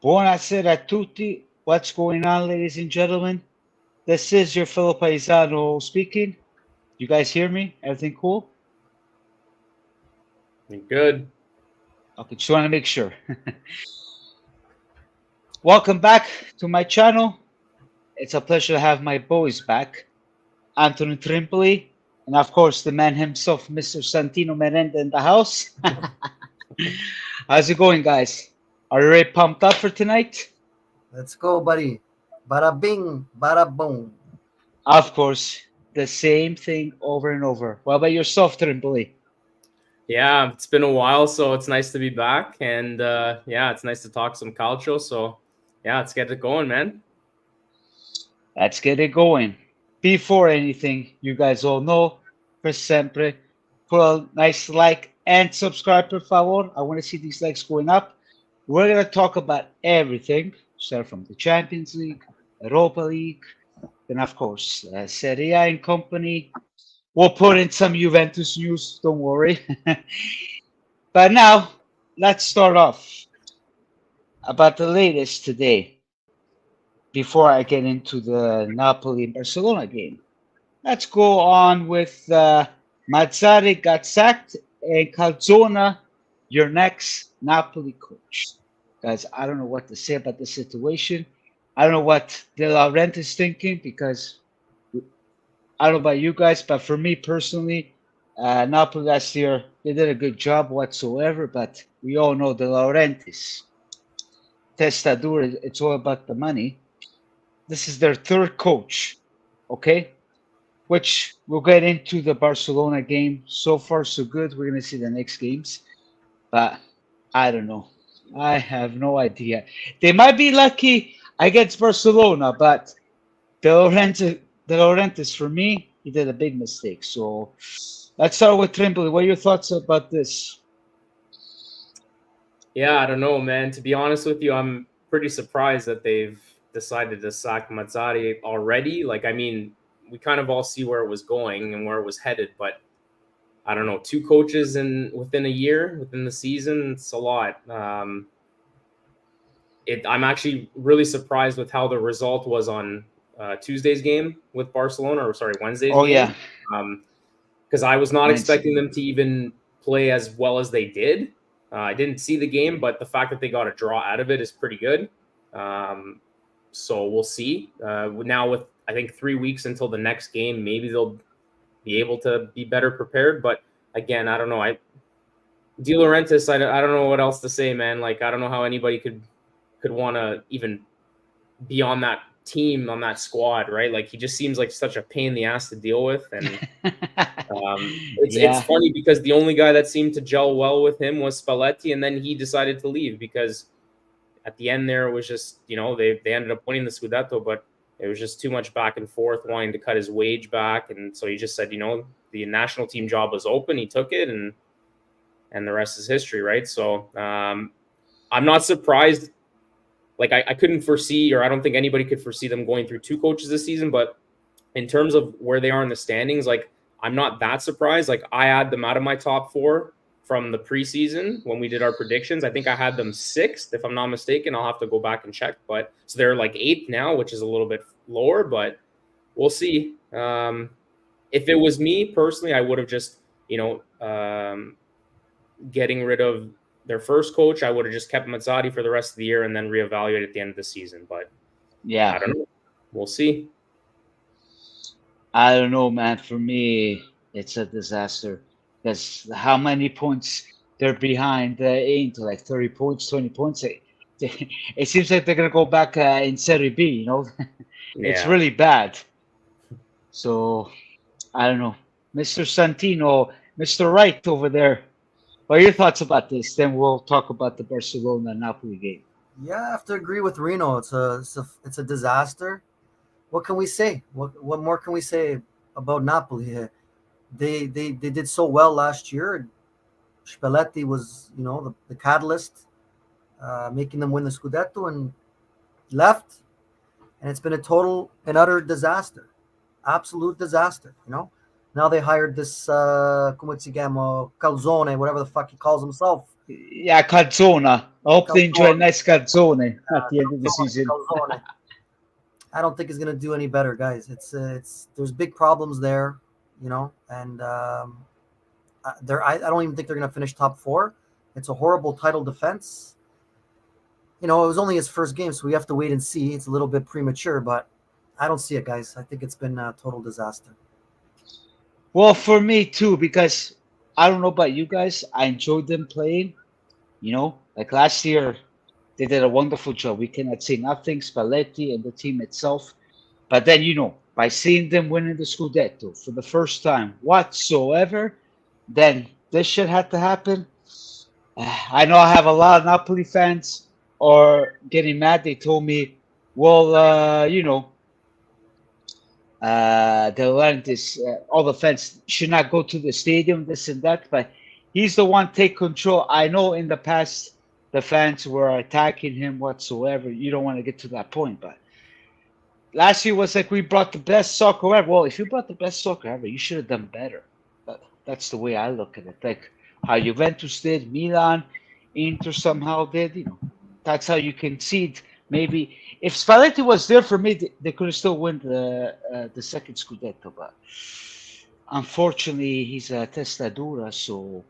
Buonasera a tutti. What's going on, ladies and gentlemen? This is your fellow paesano speaking. You guys hear me? Everything cool? Good. Okay, just want to make sure. Welcome back to my channel. It's a pleasure to have my boys back. Anthony Trimpoli, and of course the man himself, Mr. Santino Merenda in the house. How's it going, guys? Are you ready pumped up for tonight? Let's go, buddy. Bada bing, bada boom. Of course, the same thing over and over. What about yourself, Trimpoli? Yeah, it's been a while, so it's nice to be back. And yeah, it's nice to talk some Calcio. So yeah, let's get it going, man. Let's get it going. Before anything, you guys all know, for sempre, put a nice like and subscribe, per favor. I want to see these likes going up. We're going to talk about everything, start from the Champions League, Europa League, then, of course, Serie A and company. We'll put in some Juventus news, don't worry. But now, let's start off about the latest today before I get into the Napoli and Barcelona game. Let's go on with Mazzari got sacked and Calzona, your next Napoli coach. Guys, I don't know what to say about the situation. I don't know what De Laurentiis is thinking because I don't know about you guys, but for me personally, Napoli last year, they did a good job whatsoever, but we all know De Laurentiis. Testadur, it's all about the money. This is their third coach, okay? Which we'll get into the Barcelona game. So far, so good. We're going to see the next games. But I don't know. I have no idea. They might be lucky against Barcelona, but De Laurentiis, for me, he did a big mistake. So let's start with Trimpoli. What are your thoughts about this? Yeah, I don't know, man. To be honest with you, I'm pretty surprised that they've decided to sack Mazzari already. Like, I mean, we kind of all see where it was going and where it was headed, but I don't know, two coaches within a year, within the season, it's a lot. I'm actually really surprised with how the result was on Tuesday's game with Barcelona, or sorry, Wednesday's game. Yeah. Because I was not expecting them to even play as well as they did. I didn't see the game, but the fact that they got a draw out of it is pretty good. So we'll see. Now with, I think, 3 weeks until the next game, maybe they'll be able to be better prepared. But again, I don't know. De Laurentiis, I don't know what else to say, man. Like, I don't know how anybody could want to even be on that team, on that squad, right? Like, he just seems like such a pain in the ass to deal with. And it's funny because the only guy that seemed to gel well with him was Spalletti, and then he decided to leave because at the end there, it was just, you know, they ended up winning the Scudetto, but it was just too much back and forth, wanting to cut his wage back. And so he just said, you know, the national team job was open. He took it, and the rest is history, right? So I'm not surprised. Like, I couldn't foresee, or I don't think anybody could foresee them going through two coaches this season. But in terms of where they are in the standings, like, I'm not that surprised. Like, I had them out of my top four from the preseason when we did our predictions. I think I had them sixth, if I'm not mistaken. I'll have to go back and check. But so they're like eighth now, which is a little bit lower, but we'll see. If it was me personally, I would have just, you know, getting rid of their first coach, I would have just kept Mazzari for the rest of the year and then reevaluate at the end of the season. But yeah, I don't know. We'll see. I don't know, man. For me, it's a disaster. Because how many points they're behind Inter, like 30 points, 20 points. It seems like they're going to go back in Serie B, you know. It's really bad. So, I don't know. Mr. Santino, Mr. Wright over there, what are your thoughts about this? Then we'll talk about the Barcelona-Napoli game. Yeah, I have to agree with Reno. It's a disaster. What can we say? What more can we say about Napoli? They did so well last year. Spalletti was, you know, the catalyst, making them win the Scudetto, and left, and it's been a total and utter disaster, absolute disaster. You know, now they hired this Calzone, whatever the fuck he calls himself, Yeah, calzona. I hope they enjoy a Calzone, nice calzone at the end of the season. Calzone. I don't think it's gonna do any better, guys. It's there's big problems there, and I don't even think they're gonna finish top four. It's a horrible title defense. It was only his first game, so we have to wait and see. It's a little bit premature, but I don't see it, guys. I think it's been a total disaster. Well, for me too, because I don't know about you guys, I enjoyed them playing. Like last year, they did a wonderful job. We cannot say nothing, Spalletti and the team itself. But then, by seeing them winning the Scudetto for the first time whatsoever, then this shit had to happen. I know I have a lot of Napoli fans are getting mad. They told me, well, the Laurentiis, all the fans should not go to the stadium, this and that. But he's the one take control. I know in the past the fans were attacking him whatsoever. You don't want to get to that point, but last year was like we brought the best soccer ever. Well, if you brought the best soccer ever, you should have done better. That's the way I look at it. Like how Juventus did, Milan, Inter somehow did. That's how you concede. Maybe if Spalletti was there for me, they could have still won the second Scudetto. But unfortunately, he's a testa dura, so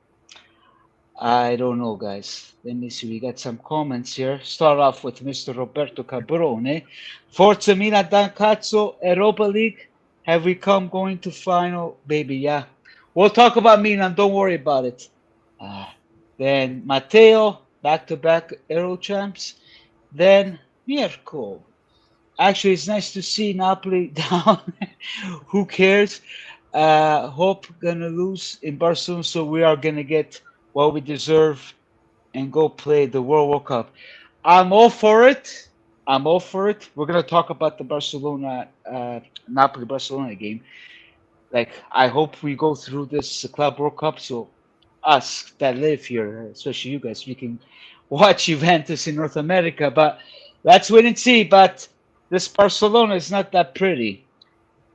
I don't know, guys. Let me see. We got some comments here. Start off with Mr. Roberto Cabrone. Forza Milan Dan Cazzo, Europa League. Have we come going to final? Baby, yeah. We'll talk about Milan. Don't worry about it. Then Matteo, back-to-back Euro champs. Then Mirko. Actually, it's nice to see Napoli down. Who cares? Hope gonna lose in Barcelona, so we are gonna get what we deserve and go play the World Cup. I'm all for it. We're gonna talk about the Barcelona, Napoli Barcelona game. Like I hope we go through this Club World Cup, so us that live here, especially you guys, we can watch Juventus in North America. But let's wait and see. But this Barcelona is not that pretty.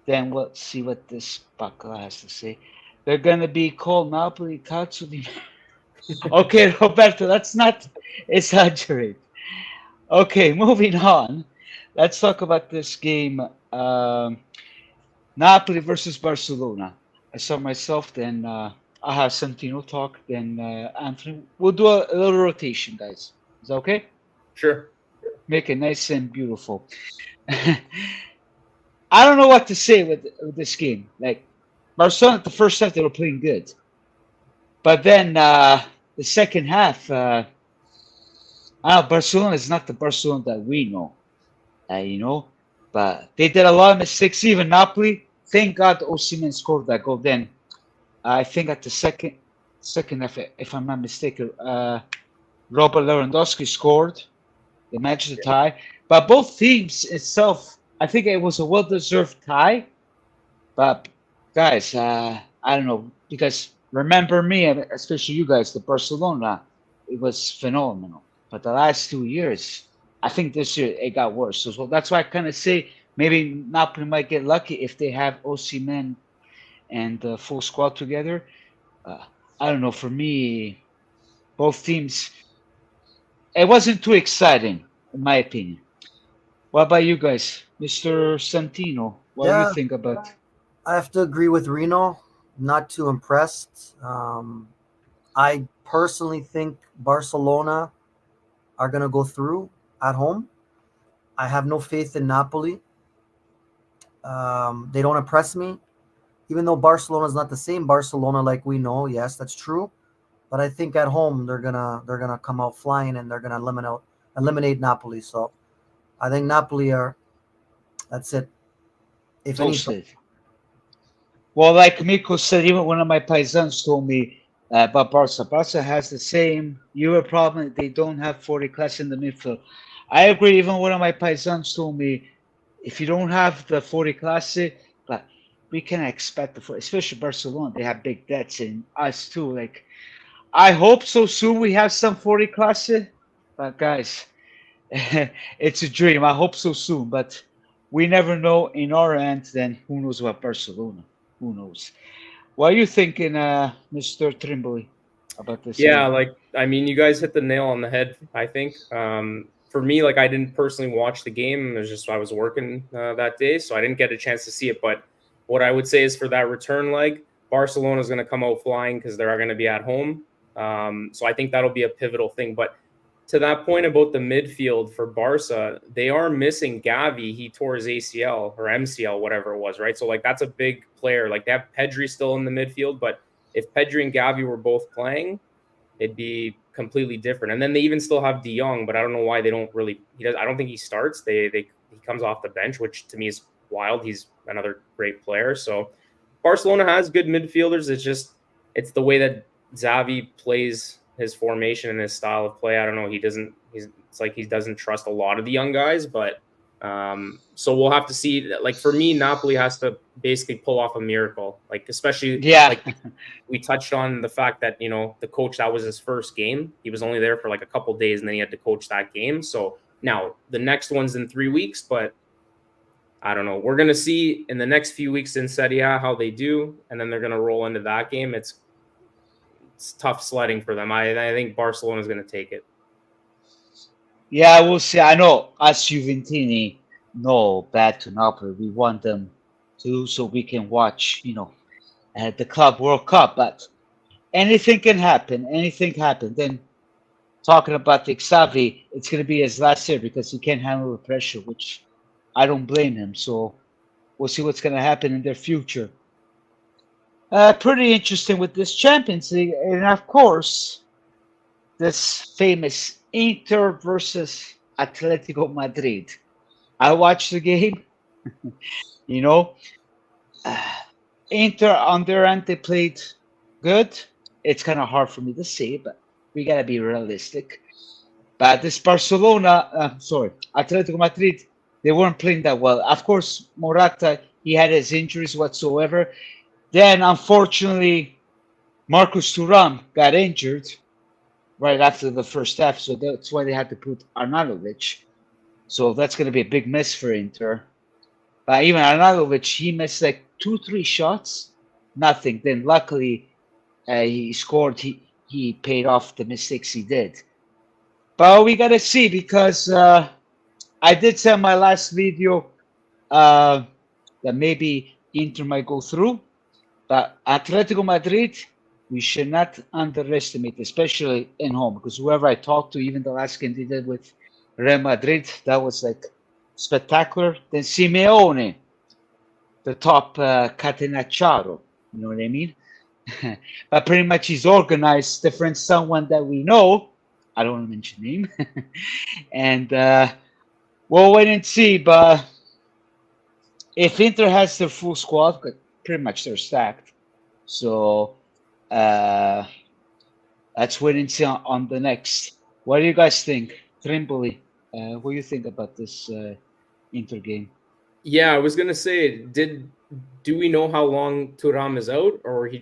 Then we'll see what this Bacala has to say. They're gonna be called Napoli Calcio di. Okay, Roberto, let's not exaggerate. Okay, moving on. Let's talk about this game. Napoli versus Barcelona. I saw myself, then I'll have Santino talk, then Anthony. We'll do a little rotation, guys. Is that okay? Sure. Make it nice and beautiful. I don't know what to say with this game. Like, Barcelona, the first half, they were playing good. But then the second half, Barcelona is not the Barcelona that we know, but they did a lot of mistakes. Even Napoli, thank God Osimhen scored that goal. Then I think at the second half, if I'm not mistaken, Robert Lewandowski scored. They managed to tie. But both teams itself, I think it was a well-deserved tie. But guys, I don't know, because remember me, especially you guys, the Barcelona, it was phenomenal. But the last 2 years, I think this year it got worse. So that's why I kind of say maybe Napoli might get lucky if they have Osimhen and the full squad together. I don't know. For me, both teams, it wasn't too exciting, in my opinion. What about you guys, Mr. Santino? What do you Yeah, think about? I have to agree with Reno. Not too impressed. I personally think Barcelona are going to go through at home. I have no faith in Napoli. They don't impress me. Even though Barcelona is not the same Barcelona like we know, yes, that's true. But I think at home they're gonna come out flying and they're gonna eliminate Napoli. So I think Napoli are. That's it. If anything, Toasted. Well, like Miko said, even one of my paesans told me about Barca. Barca has the same Euro problem. They don't have 40 class in the midfield. I agree. Even one of my paesans told me, if you don't have the 40 class, but we can expect the 40, especially Barcelona. They have big debts, and us too. Like, I hope so soon we have some 40 class. But guys, it's a dream. I hope so soon, but we never know in our end. Then who knows about Barcelona? Who knows? What are you thinking, Mr. Trimbley? about this Yeah, game? like I mean, you guys hit the nail on the head. I think for me, like I didn't personally watch the game. It was just I was working that day, so I didn't get a chance to see it. But what I would say is for that return leg, Barcelona is going to come out flying because they're going to be at home. So I think that'll be a pivotal thing. But to that point about the midfield for Barca, they are missing Gavi. He tore his ACL or MCL, whatever it was, right? So like that's a big player. Like they have Pedri still in the midfield, but if Pedri and Gavi were both playing, it'd be completely different. And then they even still have De Jong, but I don't know why they don't really. He does. I don't think he starts. He comes off the bench, which to me is wild. He's another great player. So Barcelona has good midfielders. It's the way that Xavi plays his formation and his style of play. I don't know. It's like he doesn't trust a lot of the young guys, but so we'll have to see. Like for me, Napoli has to basically pull off a miracle. Like especially Yeah, like we touched on the fact that the coach, that was his first game. He was only there for like a couple days, and then he had to coach that game. So now the next one's in 3 weeks, but I don't know. We're gonna see in the next few weeks in Serie A how they do, and then they're gonna roll into that game. It's tough sledding for them. I think Barcelona's gonna take it. yeah, we'll see. I know us Juventini, no bad to Napoli. We want them to so we can watch, the Club World Cup. But anything can happen. Anything happen. Then talking about the Xavi, it's going to be his last year because he can't handle the pressure, which I don't blame him. So we'll see what's going to happen in their future. Pretty interesting with this Champions League, and of course, this famous Inter versus Atletico Madrid. I watched the game. You know, uh, Inter on their end they played good. It's kind of hard for me to say, but we gotta be realistic. But this Barcelona, sorry, Atletico Madrid, they weren't playing that well. Of course, Morata, he had his injuries whatsoever. Then, unfortunately, Marcus Thuram got injured right after the first half, so that's why they had to put Arnautovic. So that's going to be a big miss for Inter. But even Arnautovic, he missed like 2, 3 shots, nothing. Then luckily, he scored. He paid off the mistakes he did. But we gotta see because I did say in my last video uh, that maybe Inter might go through, but Atletico Madrid we should not underestimate, especially in home, because whoever I talked to, even the last game they did with Real Madrid, that was like spectacular. Then Simeone, the top catenacciaro, you know what I mean? But pretty much he's organized different someone that we know. I don't want to mention name. And we'll wait and see. But if Inter has their full squad, pretty much they're stacked. So uh, let's wait and see on the next. What do you guys think? Trimboli, what do you think about this Inter game? Yeah, I was gonna say, do we know how long Thuram is out, or He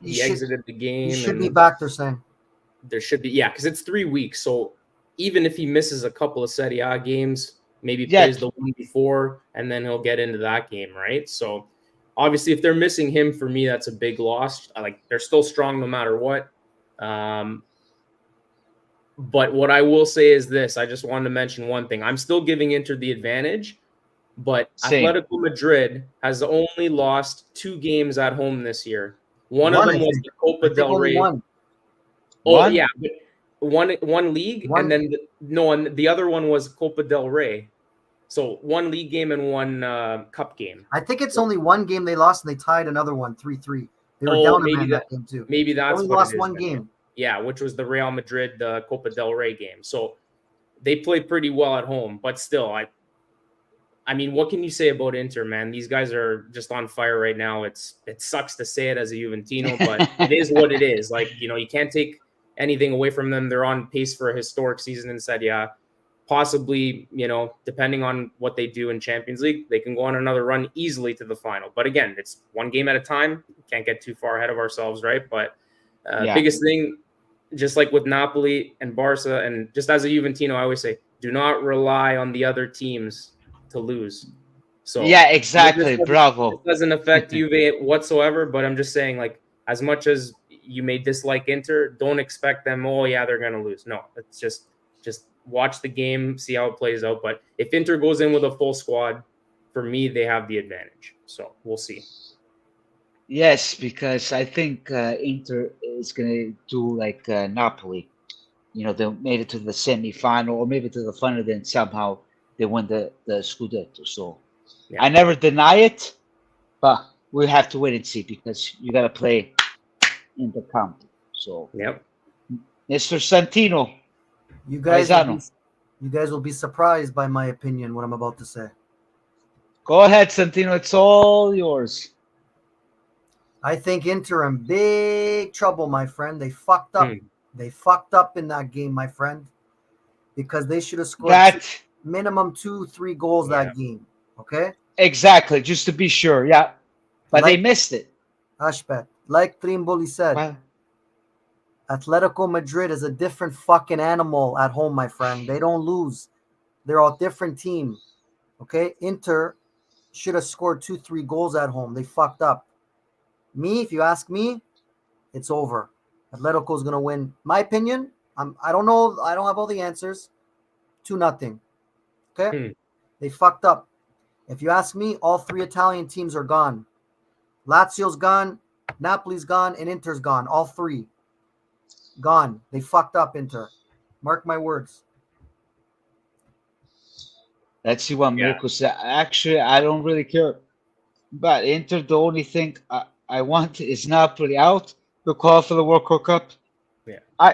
he should exited the he game should be and back. They're saying. there should be, yeah, because it's 3 weeks. So even if he misses a couple of Serie A games, maybe Yeah, plays the one before, and then he'll get into that game, right? So obviously, if they're missing him, for me, that's a big loss. Like they're still strong no matter what. Um, but what I will say is this: I just wanted to mention one thing. I'm still giving Inter the advantage, but same. Atletico Madrid has only lost 2 games at home this year. One of One, I them was think. the I Copa think del only Rey. one. Oh One? yeah, but one league, and One. then and the other one was Copa del Rey. So one league game and one cup game. I think it's only one game they lost, and they tied another one 3-3. They were Oh, down a man that game too. maybe They that's only what it lost is. one Then. game. Yeah, which was the Real Madrid Copa del Rey game. So they played pretty well at home, but still, I mean, what can you say about Inter, man? These guys are just on fire right now. It sucks to say it as a Juventino, but it is what it is. Like, you can't take anything away from them. They're on pace for a historic season in Serie A. Possibly, depending on what they do in Champions League, they can go on another run easily to the final. But again, it's one game at a time. Can't get too far ahead of ourselves, right? But Yeah. biggest thing, just like with Napoli and Barca, and just as a Juventino, I always say, do not rely on the other teams to lose. So Yeah, this exactly. Bravo. doesn't affect Juve whatsoever, but I'm just saying, like, as much as you may dislike Inter. Don't expect them. Oh yeah, they're gonna lose. No, it's just watch the game, see how it plays out. But if Inter goes in with a full squad, for me, they have the advantage. So we'll see. Yes, because I think Inter is going to do like Napoli. They made it to the semi-final or maybe to the final, then somehow they win the Scudetto. So Yeah. I never deny it, but we have to wait and see because you got to play in the county. So, Yep. Mr. Santino, You guys, Paesano, you guys will be surprised by my opinion, what I'm about to say. go ahead, Santino. It's all yours. I think Inter in big trouble, my friend. They fucked up. They fucked up in that game, my friend, because they should have scored minimum 2-3 goals that game. Okay? Exactly, just to be sure. Yeah. But they missed it. Ashpet, like Trimboli said, Atletico Madrid is a different fucking animal at home, my friend. They don't lose. They're a different team. Okay? Inter should have scored 2-3 goals at home. They fucked up. Me, if you ask me, it's over. Atletico is going to win. My opinion, I don't know. I don't have all the answers. 2-0. Okay? They fucked up. If you ask me, all 3 Italian teams are gone. Lazio's gone, Napoli's gone, and Inter's gone. All 3 gone. They fucked up, Inter. Mark my words. Let's see what Mirko said. Actually, I don't really care. But Inter, the only thing I want is Napoli out to call for the World Cup. Yeah.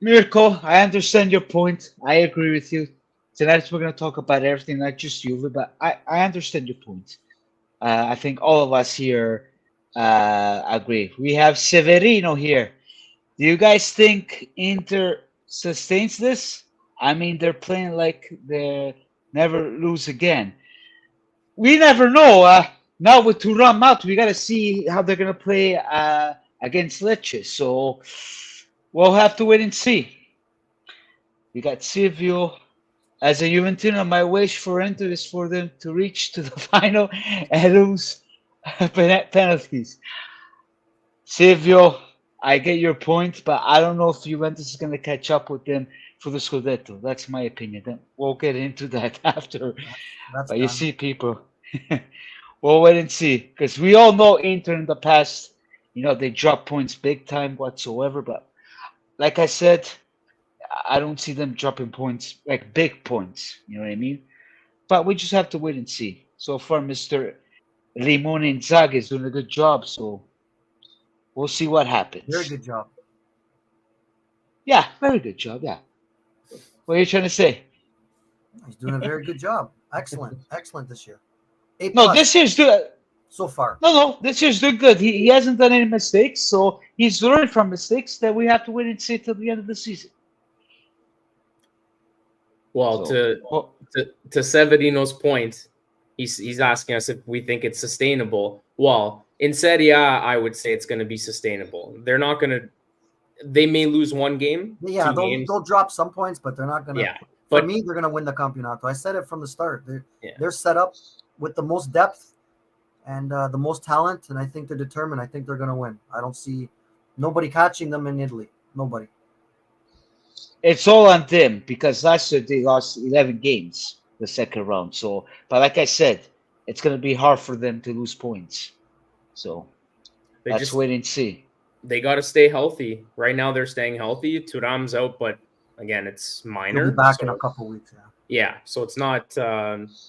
Mirko, I understand your point. I agree with you. Tonight we're going to talk about everything, not just Juve, but I understand your point. I think all of us here agree. We have Severino here. Do you guys think Inter sustains this? I mean, they're playing like they never lose again. We never know. Now with Thuram out, we got to see how they're going to play against Lecce. So we'll have to wait and see. We got Silvio. As a Juventino, my wish for Inter is for them to reach to the final and lose penalties. Silvio, I get your point, but I don't know if Juventus is going to catch up with them for the Scudetto. That's my opinion. Then we'll get into that after. But done. You see, people, we'll wait and see. Because we all know Inter in the past, they drop points big time whatsoever. But like I said, I don't see them dropping points, like big points. You know what I mean? But we just have to wait and see. So far, Mr. Limone Inzaghi is doing a good job. So we'll see what happens. Very good job. Yeah, very good job. Yeah. What are you trying to say? He's doing a very good job. Excellent. Excellent this year. No, this year's good. So far. No, this year's doing good. He hasn't done any mistakes, so he's learning from mistakes that we have to wait and see till the end of the season. Well, to Severino's point, he's asking us if we think it's sustainable. Well, in Serie A, I would say it's going to be sustainable. They're not going to. They may lose one game. Yeah, they'll drop some points, but they're not going to. Yeah, for me, they're going to win the Campeonato. I said it from the start. They're set up with the most depth and the most talent, and I think they're determined. I think they're going to win. I don't see nobody catching them in Italy. Nobody. It's all on them because last year they lost 11 games the second round. So, but like I said, it's going to be hard for them to lose points. So let's wait and see. They got to stay healthy. Right now, they're staying healthy. Thuram's out, but again, it's minor. He'll be back in a couple weeks. Yeah, so it's not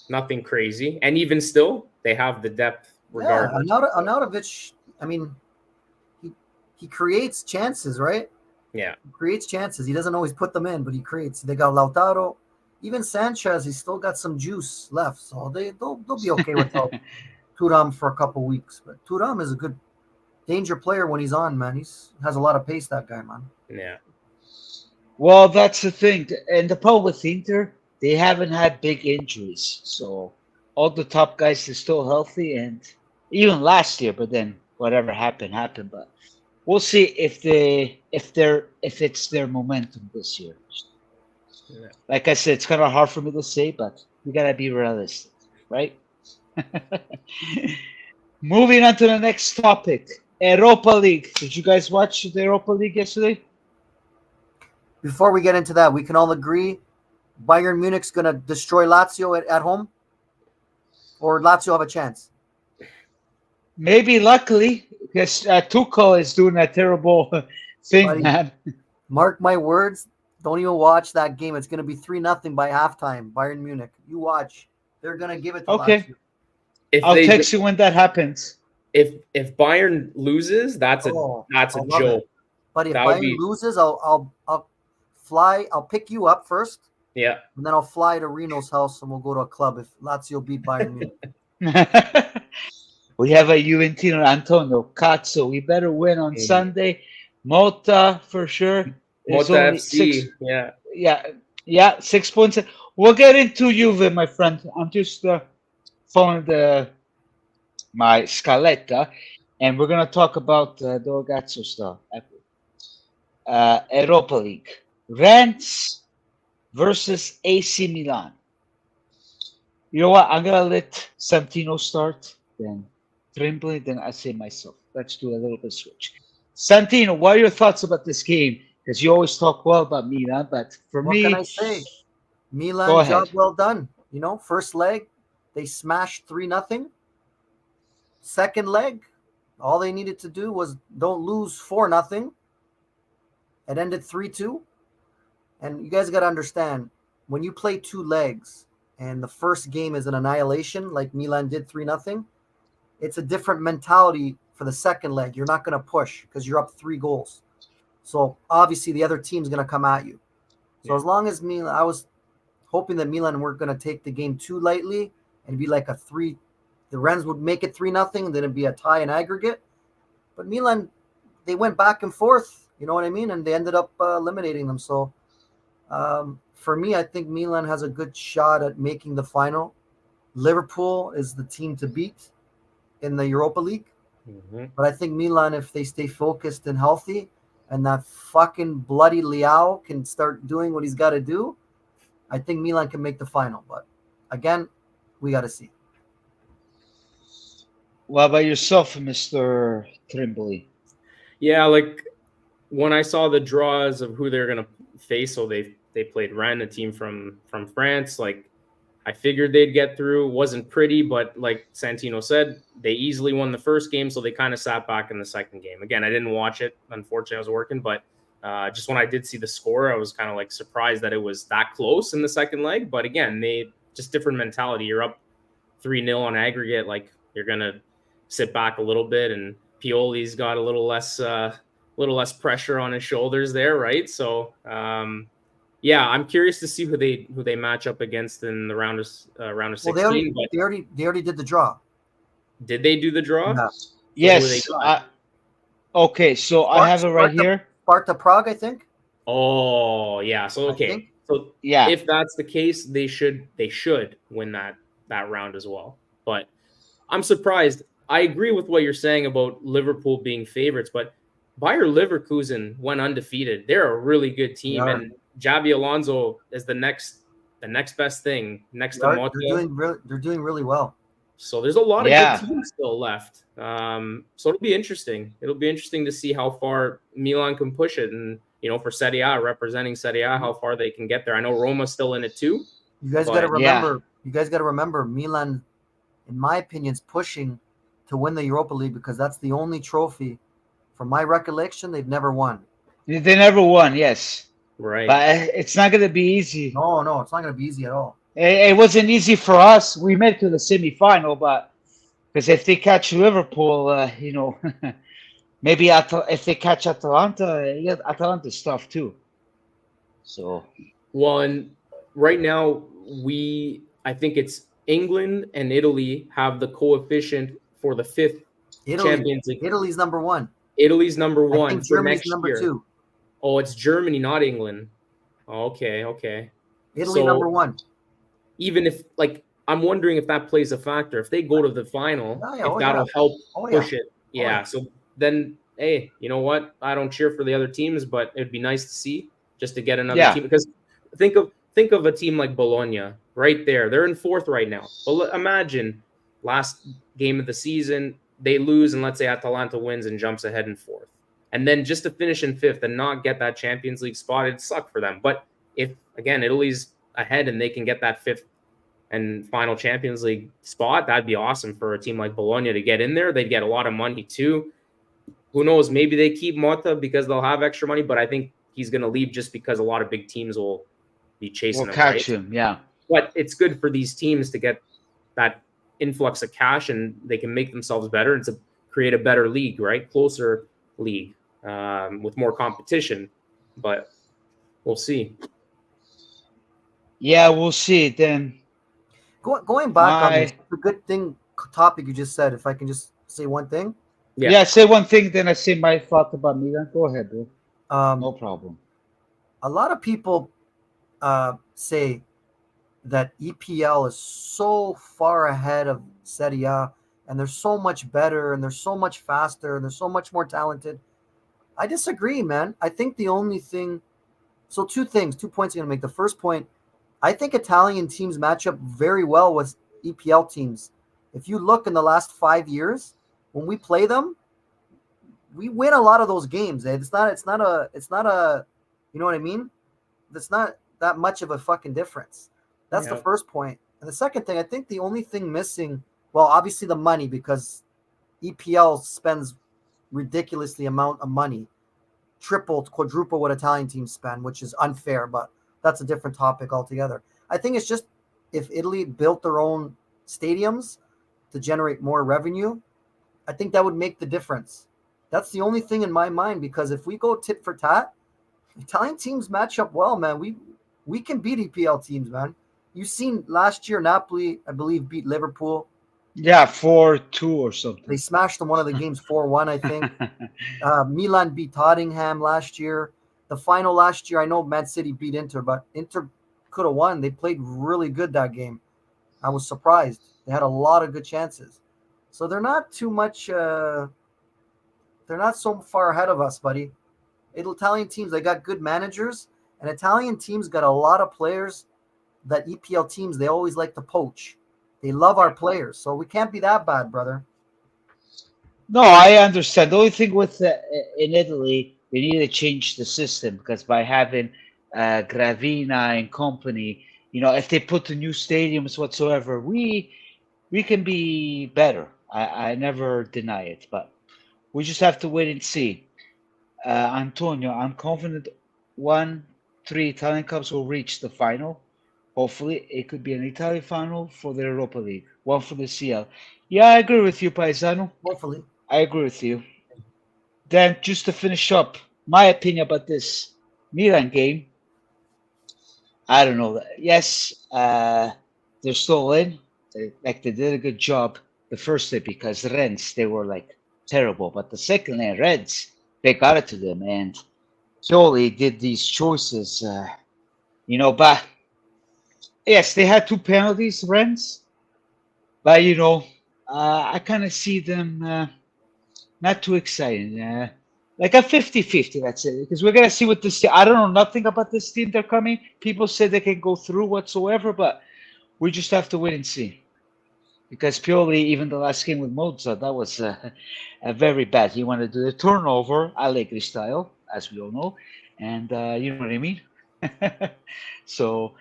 nothing crazy. And even still, they have the depth regardless. Yeah, Arnautovic, I mean, he creates chances, right? Yeah. He creates chances. He doesn't always put them in, but he creates. They got Lautaro. Even Sanchez, he's still got some juice left. So they'll be okay without Thuram for a couple weeks. But Thuram is a good danger player when he's on, man. He has a lot of pace, that guy, man. Yeah. Well, that's the thing. And the problem with Inter, they haven't had big injuries. So all the top guys are still healthy. And even last year, but then whatever happened. But we'll see if it's their momentum this year. Yeah. Like I said, it's kind of hard for me to say, but we gotta be realistic, right? Moving on to the next topic. Europa League. Did you guys watch the Europa League yesterday? Before we get into that, we can all agree Bayern Munich's going to destroy Lazio at home, or Lazio have a chance. Maybe luckily, because Tuchel is doing a terrible thing, Buddy, man. mark my words. Don't even watch that game. It's going to be 3-0 by halftime. Bayern Munich. You watch. They're going to give it to Okay. Lazio. If I'll they text you when that happens. if Bayern loses, that's a Oh, that's a I love joke. it. But if That would Bayern be loses, I'll fly. I'll pick you up first, yeah. and then I'll fly to Reno's house, and we'll go to a club if Lazio beat Bayern Munich. We have a Juventino Antonio Cazzo. We better win on Sunday. Mota for sure. There's Mota only FC, 6. yeah. Yeah. 6 points. We'll get into Juve, my friend. I'm just following my scaletta, and we're gonna talk about the ragazzo stuff. Europa League. Rennes versus AC Milan. You know what? I'm gonna let Santino start, then Trimble, then I say myself. Let's do a little bit switch. Santino, what are your thoughts about this game? Because you always talk well about Milan, but for What can me, I say? go Milan, ahead. job well done. First leg, they smashed 3-0. Second leg, all they needed to do was don't lose 4-0. It ended 3-2. And you guys got to understand, when you play 2 legs and the first game is an annihilation, like Milan did 3-0, it's a different mentality for the second leg. You're not going to push because you're up 3 goals. So obviously the other team's going to come at you. So as long as Milan, I was hoping that Milan weren't going to take the game too lightly and be like a 3. The Rennes would make it 3-0, then it'd be a tie in aggregate. But Milan, they went back and forth, you know what I mean? And they ended up eliminating them. So for me, I think Milan has a good shot at making the final. Liverpool is the team to beat in the Europa League. Mm-hmm. But I think Milan, if they stay focused and healthy, and that fucking bloody Leao can start doing what he's got to do, I think Milan can make the final. But again, we got to see. What about yourself, Mr. Trimble? Yeah, like when I saw the draws of who they're gonna face, so they played Rennes, a team from France. Like I figured they'd get through. Wasn't pretty, but like Santino said, they easily won the first game, so they kind of sat back in the second game. Again, I didn't watch it. Unfortunately, I was working, but just when I did see the score, I was kind of like surprised that it was that close in the second leg. But again, they just different mentality. You're up 3-0 on aggregate, like you're gonna sit back a little bit, and Pioli's got a little less pressure on his shoulders there, right? So yeah, I'm curious to see who they match up against in the round of 16. Well, they already did the draw. Did they do the draw? Yeah. So Yes. Okay, so I have it right here. Sparta Prague, I think. Oh yeah. So okay. So yeah, if that's the case, they should win that round as well. But I'm surprised. I agree with what you're saying about Liverpool being favorites, but Bayer Leverkusen went undefeated. They're a really good team, and Xabi Alonso is the next best thing next to Mota. They're doing really well. So there's a lot of good teams still left. So it'll be interesting. It'll be interesting to see how far Milan can push it, and for Serie A, representing Serie A, how far they can get there. I know Roma's still in it too. You guys got to remember. You guys got to remember, Milan, in my opinion, is pushing to win the Europa League because that's the only trophy, from my recollection, they've never won. They never won, yes. Right. But it's not going to be easy. No, it's not going to be easy at all. It wasn't easy for us. We made it to the semifinal, but because if they catch Liverpool, maybe if they catch Atalanta, Atalanta's tough too. So. Well, and right now I think it's England and Italy have the coefficient for the 5th Champions League. Italy's number 1. Italy's number 1. I think Germany's number 2. Oh, it's Germany, not England. Oh, okay. Italy number 1. Even if, I'm wondering if that plays a factor. If they go to the final, that'll help push it. Yeah. So then, hey, you know what? I don't cheer for the other teams, but it'd be nice to see just to get another team. Because think of a team like Bologna right there. They're in 4th right now. But imagine last game of the season, they lose and let's say Atalanta wins and jumps ahead in fourth, and then just to finish in fifth and not get that Champions League spot, it'd suck for them. But if, again, Italy's ahead and they can get that fifth and final Champions League spot, that'd be awesome for a team like Bologna to get in there. They'd get a lot of money too. Who knows? Maybe they keep Motta because they'll have extra money, but I think he's going to leave just because a lot of big teams will be chasing We'll him. catch right? him, yeah. But it's good for these teams to get that influx of cash, and they can make themselves better and to create a better league, right? Closer league with more competition. But we'll see. Yeah, we'll see. Then Going back on this, the good thing topic you just said, if I can just say one thing. Yeah, say one thing, then I say my thought about Milan. Go ahead, bro. No problem. A lot of people say that EPL is so far ahead of Serie A, and they're so much better, and they're so much faster, and they're so much more talented. I disagree, man. I think the only thing, so 2 points I'm going to make. The first point, I think Italian teams match up very well with EPL teams. If you look in the last 5 years, when we play them, we win a lot of those games. It's not a, you know what I mean? That's not that much of a fucking difference. That's the first point. And the second thing, I think the only thing missing, well, obviously the money, because EPL spends ridiculously amount of money, triple, quadruple what Italian teams spend, which is unfair, but that's a different topic altogether. I think it's just if Italy built their own stadiums to generate more revenue, I think that would make the difference. That's the only thing in my mind, because if we go tit for tat, Italian teams match up well, man. We can beat EPL teams, man. You've seen last year, Napoli, I believe, beat Liverpool. Yeah, 4-2 or something. They smashed them one of the games 4-1, I think. Milan beat Tottenham last year. The final last year, I know Man City beat Inter, but Inter could have won. They played really good that game. I was surprised. They had a lot of good chances. So they're not too much, they're not so far ahead of us, buddy. Italian teams, they got good managers, and Italian teams got a lot of players that EPL teams, they always like to poach. They love our players, so we can't be that bad, brother. No, I understand. The only thing with in Italy, they need to change the system, because by having Gravina and company, if they put the new stadiums whatsoever, we can be better. I never deny it, but we just have to wait and see. Antonio, I'm confident 3 Italian clubs will reach the final. Hopefully, it could be an Italian final for the Europa League, one for the CL. Yeah, I agree with you, Paesano. Hopefully. I agree with you. Then, just to finish up, my opinion about this Milan game, I don't know. Yes, they're still in. They did a good job the first day, because Rennes, they were like terrible. But the second day, Reds, they got it to them. And Pioli did these choices, but yes, they had 2 penalties, Rennes. But, I kind of see them not too exciting. Like a 50-50, that's it. Because we're going to see what this team, I don't know nothing about this team they're coming. People say they can go through whatsoever, but we just have to wait and see. Because Pioli, even the last game with Mozart, that was a very bad. He wanted to do the turnover, Allegri style, as we all know. And you know what I mean? So,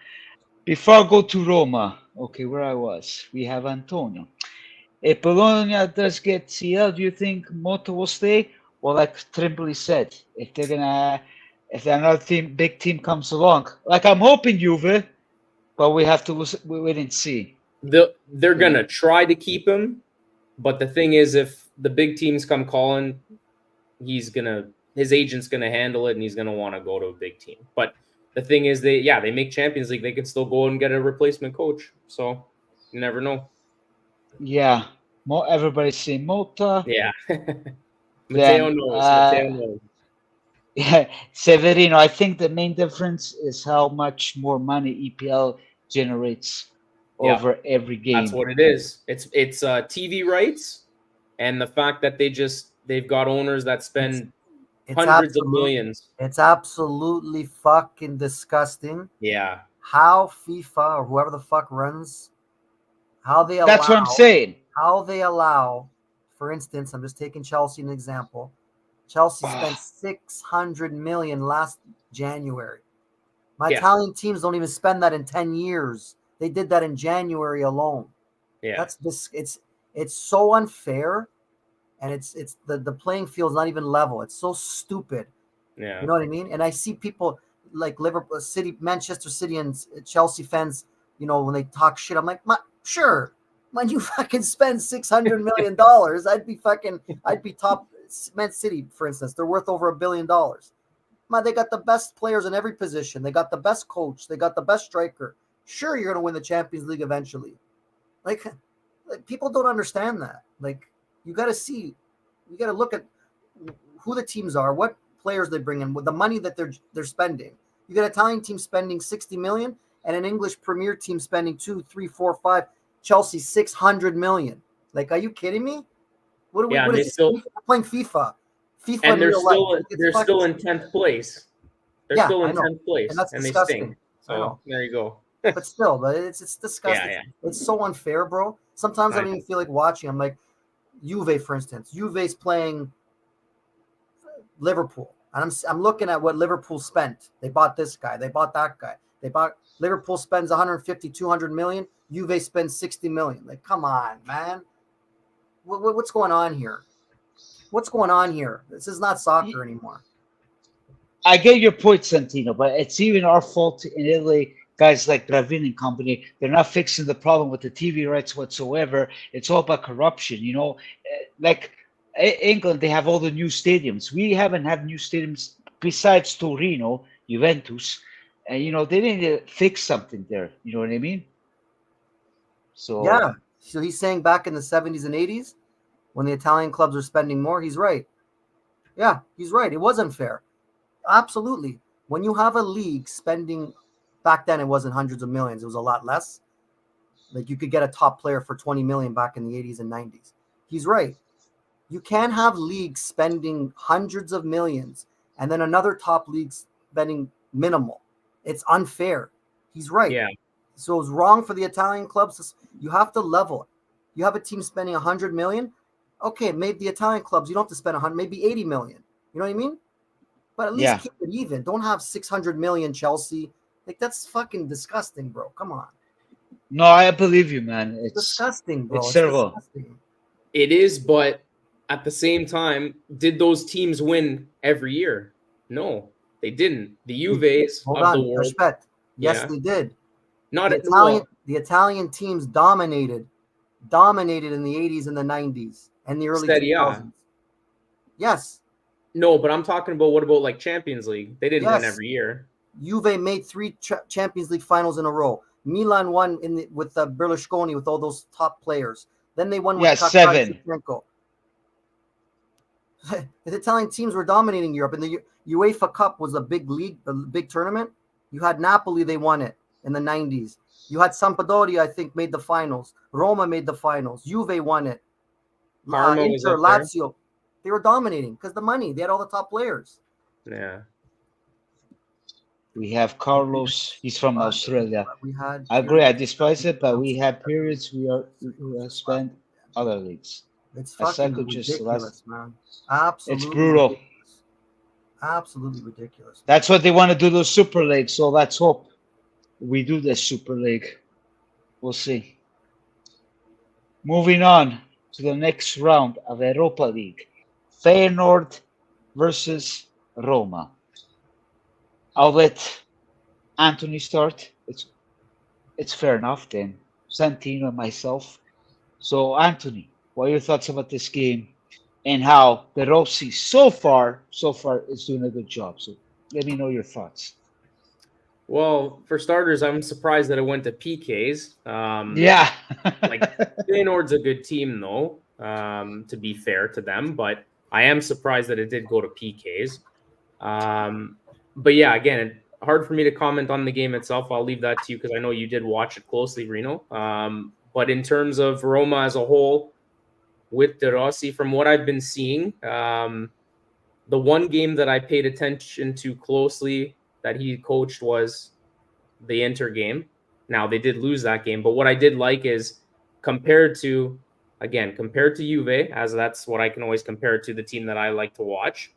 before I go to Roma, okay, where I was, we have Antonio. If Bologna does get CL, do you think Motta will stay? Well, like Tripoli said, if another big team comes along, like I'm hoping Juve, but we have to wait and see. They're gonna try to keep him, but the thing is, if the big teams come calling, his agent's gonna handle it, and he's gonna want to go to a big team. But the thing is, they make Champions League, they can still go and get a replacement coach. So you never know. Yeah, everybody's saying Motta. Yeah, Matteo knows. Yeah, Severino. I think the main difference is how much more money EPL generates over every game. That's what it is. It's TV rights, and the fact that they've got owners that spend hundreds of millions. It's absolutely fucking disgusting. Yeah. How FIFA or whoever the fuck runs, how they allow. That's what I'm saying. How they allow for instance, I'm just taking Chelsea an example. Chelsea spent 600 million last January. My Italian teams don't even spend that in 10 years. They did that in January alone. Yeah. That's this. It's so unfair, and it's the playing field is not even level. It's so stupid. Yeah. You know what I mean? And I see people like Liverpool City, Manchester City, and Chelsea fans. You know, when they talk shit, I'm like, sure. When you fucking spend $600 million, I'd be top. Man City, for instance, they're worth over $1 billion. Man, they got the best players in every position. They got the best coach. They got the best striker. Sure, you're going to win the Champions League eventually. Like people don't understand that. Like, you got to look at who the teams are, what players they bring in, with the money that they're spending. You got an Italian team spending 60 million and an English Premier team spending 2, 3, 4, 5. Chelsea 600 million. Like, are you kidding me? What is this? We're playing FIFA. And they're still in 10th place. They're still in 10th place, and that's disgusting. They stink. So there you go. But still, it's disgusting. Yeah. It's so unfair, bro. Sometimes I don't even feel like watching. I'm like, Juve, for instance. Juve's playing Liverpool, and I'm looking at what Liverpool spent. They bought this guy. They bought that guy. Liverpool spends 150, 200 million. Juve spends 60 million. Like, come on, man. What's going on here? What's going on here? This is not soccer anymore. I get your point, Santino, but it's even our fault in Italy. Guys like Bravin and company, they're not fixing the problem with the TV rights whatsoever. It's all about corruption, you know. Like England, they have all the new stadiums. We haven't had new stadiums besides Torino, Juventus, and you know they need to fix something there. You know what I mean? So yeah. So he's saying back in the 70s and 80s, when the Italian clubs were spending more, he's right. Yeah, he's right. It was unfair. Absolutely. When you have a league spending, back then it wasn't hundreds of millions, it was a lot less. Like, you could get a top player for 20 million back in the 80s and 90s. He's right. You can't have leagues spending hundreds of millions and then another top league spending minimal. It's unfair. He's right. Yeah. So it's wrong for the Italian clubs. You have to level. You have a team spending 100 million. Okay, maybe the Italian clubs, you don't have to spend 100, maybe 80 million. You know what I mean? But at least keep it even. Don't have 600 million Chelsea. Like, that's fucking disgusting, bro. Come on. No, I believe you, man. It's disgusting, bro. It's terrible. Disgusting. It is, but at the same time, did those teams win every year? No, they didn't. The Juves of the world. Respect. Yes, they did. Not the Italian teams dominated in the 80s and the 90s and the early 2000s. Yes. No, but I'm talking about, what about like Champions League? They didn't win every year. Juve made 3 Champions League finals in a row. Milan won with Berlusconi with all those top players. Then they won with 7. The Italian teams were dominating Europe, and the UEFA Cup was a big league, a big tournament. You had Napoli, they won it in the 90s. You had Sampdoria, I think, made the finals. Roma made the finals. Juve won it. Inter, Lazio. They were dominating because the money. They had all the top players. Yeah. We have Carlos. He's from Australia. I agree. I despise it, but we have periods we have spent other leagues. It's fucking ridiculous, man. Absolutely. It's brutal. Ridiculous. Absolutely ridiculous. That's what they want to do, the Super League. So let's hope we do the Super League. We'll see. Moving on to the next round of Europa League. Feyenoord versus Roma. I'll let Anthony start. It's fair enough then. Santino and myself. So Anthony, what are your thoughts about this game and how the Rossi so far is doing a good job? So let me know your thoughts. Well, for starters, I'm surprised that it went to PKs. Yeah. Like, Feyenoord's a good team, though, to be fair to them, but I am surprised that it did go to PKs. But yeah, again, hard for me to comment on the game itself. I'll leave that to you because I know you did watch it closely, Reno. But in terms of Roma as a whole, with De Rossi, from what I've been seeing, the one game that I paid attention to closely that he coached was the Inter game. Now, they did lose that game, but what I did like is, compared to again, compared to Juve, as that's what I can always compare it to, the team that I like to watch.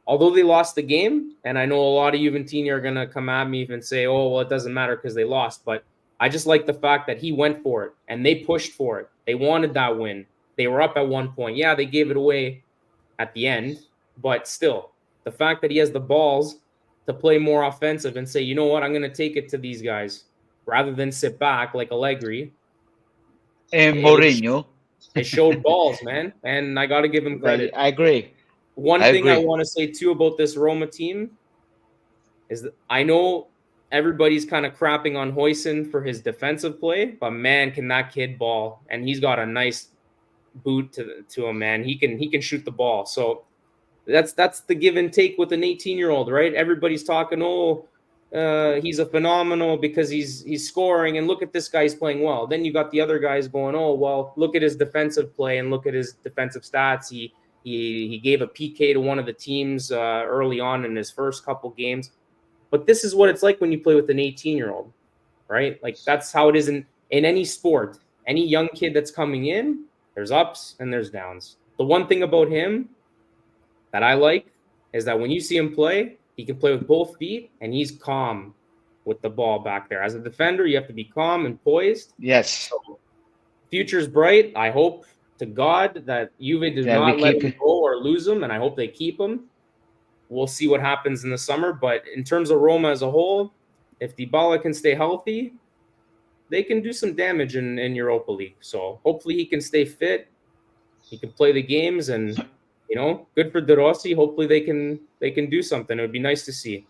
Although they lost the game, and I know a lot of Juventini are going to come at me and say, oh, well, it doesn't matter because they lost. But I just like the fact that he went for it, and they pushed for it. They wanted that win. They were up at one point. Yeah, they gave it away at the end, but still, the fact that he has the balls to play more offensive and say, you know what, I'm going to take it to these guys rather than sit back like Allegri. And It, Mourinho. it showed balls, man, and I got to give him credit. I agree. One thing I want to say too about this Roma team is that I know everybody's kind of crapping on Huijsen for his defensive play, but man, can that kid ball, and he's got a nice boot to him, man. He can shoot the ball. So that's the give and take with an 18-year-old, right? Everybody's talking, he's a phenomenal because he's scoring, and look at this guy's playing well. Then you got the other guys going, oh well, look at his defensive play and look at his defensive stats. He gave a PK to one of the teams early on in his first couple games. But this is what it's like when you play with an 18-year-old, right? Like that's how it is in any sport. Any young kid that's coming in, there's ups and there's downs. The one thing about him that I like is that when you see him play, he can play with both feet and he's calm with the ball back there. As a defender, you have to be calm and poised. Yes. So, future's bright. I hope to God that Juve does not let him go or lose him, and I hope they keep him. We'll see what happens in the summer. But in terms of Roma as a whole, if Dybala can stay healthy, they can do some damage in Europa League. So hopefully he can stay fit. He can play the games, and good for De Rossi. Hopefully they can do something. It would be nice to see.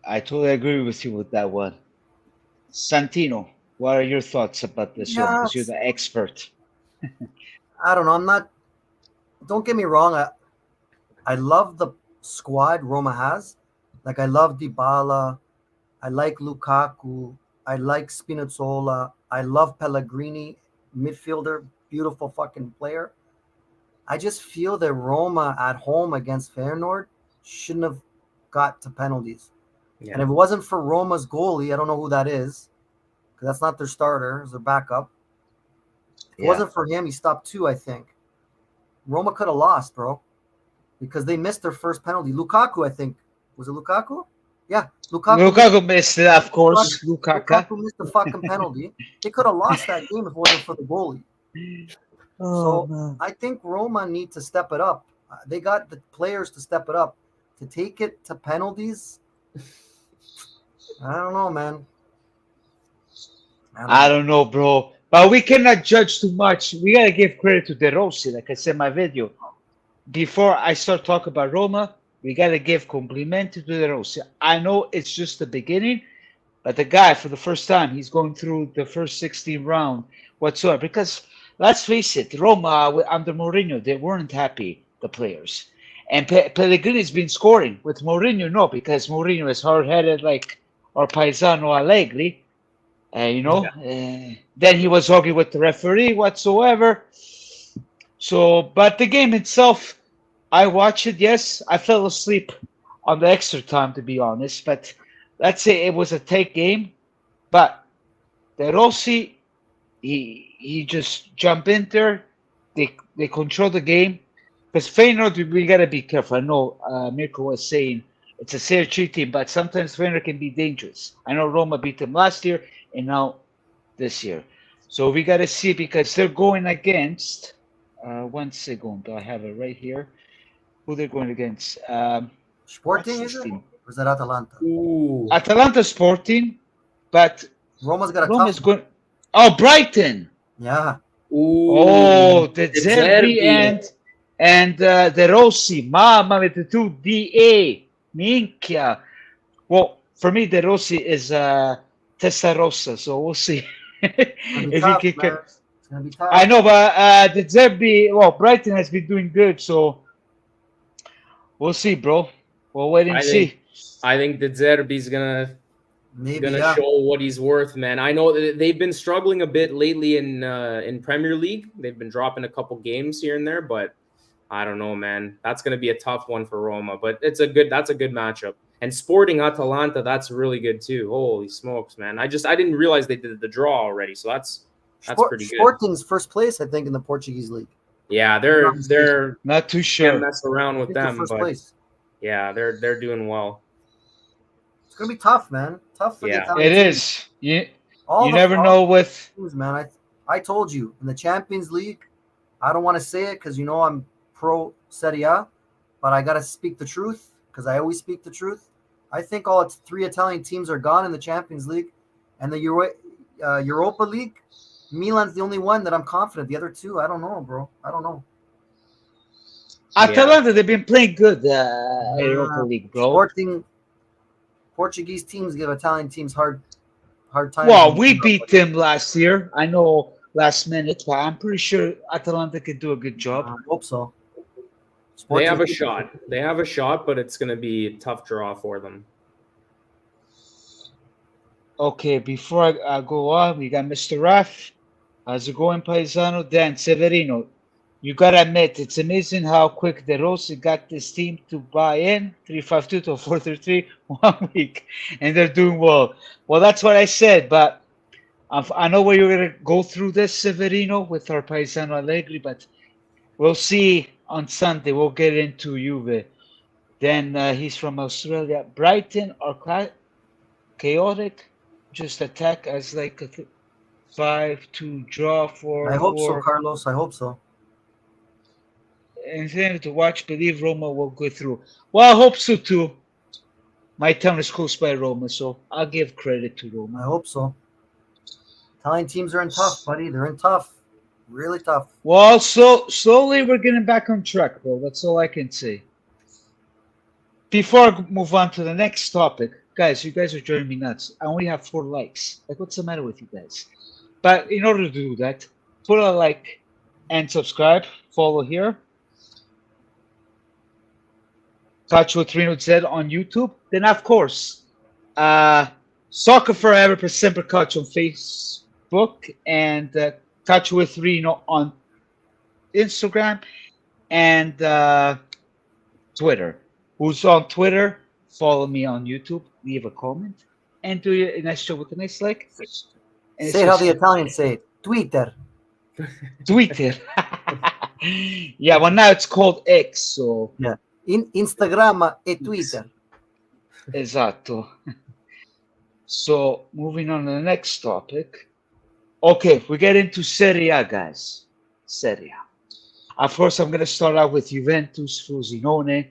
I totally agree with you with that one. Santino, what are your thoughts about this one? Because you're the expert. I don't know. Don't get me wrong. I love the squad Roma has. Like, I love Dybala. I like Lukaku. I like Spinazzola. I love Pellegrini, midfielder, beautiful fucking player. I just feel that Roma at home against Feyenoord shouldn't have got to penalties. Yeah. And if it wasn't for Roma's goalie, I don't know who that is, because that's not their starter, it's their backup. If it wasn't for him, he stopped 2, I think. Roma could have lost, bro, because they missed their first penalty. Lukaku, I think. Was it Lukaku? Yeah, Lukaku missed it, of course. Lukaku missed the fucking penalty. They could have lost that game if it wasn't for the goalie. Man. I think Roma need to step it up. They got the players to step it up. To take it to penalties, I don't know, man. I don't know, bro. But we cannot judge too much. We got to give credit to De Rossi, like I said in my video. Before I start talking about Roma, we got to give compliment to De Rossi. I know it's just the beginning, but the guy, for the first time, he's going through the first 16 round whatsoever. Because let's face it, Roma, under Mourinho, they weren't happy, the players. And Pellegrini's been scoring. With Mourinho, no, because Mourinho is hard-headed like our paesano Allegri. Then he was arguing with the referee whatsoever. So, but the game itself, I watched it, yes. I fell asleep on the extra time, to be honest. But let's say it was a tight game. But De Rossi, he just jumped in there. They control the game. Because Feyenoord, we got to be careful. I know Mirko was saying it's a Serie C team, but sometimes Feyenoord can be dangerous. I know Roma beat them last year and now this year. So we got to see, because they're going against, 1 second, I have it right here, who they're going against. Sporting, is it? Or is that Atalanta? Ooh. Atalanta Sporting, but Roma's got a tough going. Oh, Brighton. Yeah. Ooh. Oh, the Zerbi and De Rossi, mamma mia, the 2 DA, minchia. Well, for me, De Rossi is Testa Rossa, so we'll see if tough, he can. It's gonna be tough. I know, but the Zerbi, Brighton has been doing good, so we'll see, bro. We'll wait and see. I think the Zerbi's gonna show what he's worth, man. I know that they've been struggling a bit lately in Premier League. They've been dropping a couple games here and there, but I don't know, man. That's going to be a tough one for Roma, but that's a good matchup. And Sporting Atalanta, that's really good too. Holy smokes, man. I didn't realize they did the draw already. So That's pretty good. Sporting's first place, I think, in the Portuguese league. Yeah, If I'm they're not too can't sure. mess around I with think they're them, first but place. yeah, they're doing well. It's gonna be tough, man. Tough for the Yeah. Italian It teams. is. All You the never know with. teams, man. I told you in the Champions League. I don't want to say it because you know I'm pro Serie A, but I gotta speak the truth because I always speak the truth. I think all three Italian teams are gone in the Champions League, and the Europa League. Milan's the only one that I'm confident. The other two, I don't know, bro. I don't know. Atalanta, they've been playing good Europa Uh, League, bro. Sporting Portuguese teams give Italian teams hard times. Well, we beat them last year. I know last minute, but I'm pretty sure Atalanta could do a good job. I hope so. They have a shot. They have a shot, but it's going to be a tough draw for them. Okay, before I go on, we got Mr. Raf. How's it going, Paisano? Dan Severino. You gotta admit, it's amazing how quick De Rossi got this team to buy in 3-5-2 to 4-3-3 1 week, and they're doing well. Well, that's what I said, but I know where you're gonna go through this, Severino, with our Paisano Allegri, but we'll see on Sunday. We'll get into Juve. Then he's from Australia. Brighton are chaotic, just attack as like a 5-2 draw for. I hope so, Carlos. I hope so. And to watch, believe Roma will go through. Well, I hope so too. My town is close by Roma, so I'll give credit to Roma. I hope so. Italian teams are in tough, buddy. They're in tough. Really tough. Well, so slowly we're getting back on track, bro. That's all I can say. Before I move on to the next topic, guys, you guys are driving me nuts. I only have 4 likes. Like, what's the matter with you guys? But in order to do that, put a like and subscribe. Follow here. Calcio with Reno Z on YouTube. Then, of course, Soccer Forever per Sempre Calcio on Facebook and Calcio with Reno on Instagram and Twitter. Who's on Twitter? Follow me on YouTube. Leave a comment and do a nice show with a nice like. And say how the Italians say it. Twitter. Twitter. Yeah, well now it's called X. So yeah. Instagram e Twitter. Esatto. So moving on to the next topic. Okay, we get into Serie A, guys. Serie A. Of course, I'm going to start out with Juventus, Frosinone.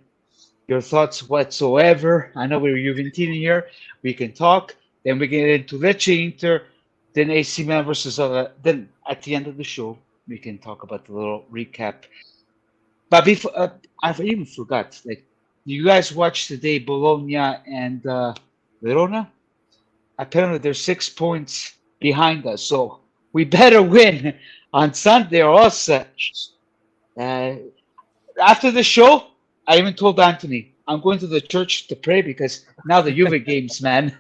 Your thoughts whatsoever. I know we're Juventini here. We can talk. Then we get into Lecce Inter. Then AC Milan versus then at the end of the show, we can talk about the little recap. But before, I even forgot. Like, you guys watched today Bologna and Verona? Apparently, they're 6 points behind us. So we better win on Sunday or else. After the show, I even told Anthony, I'm going to the church to pray because now the Juve games, man.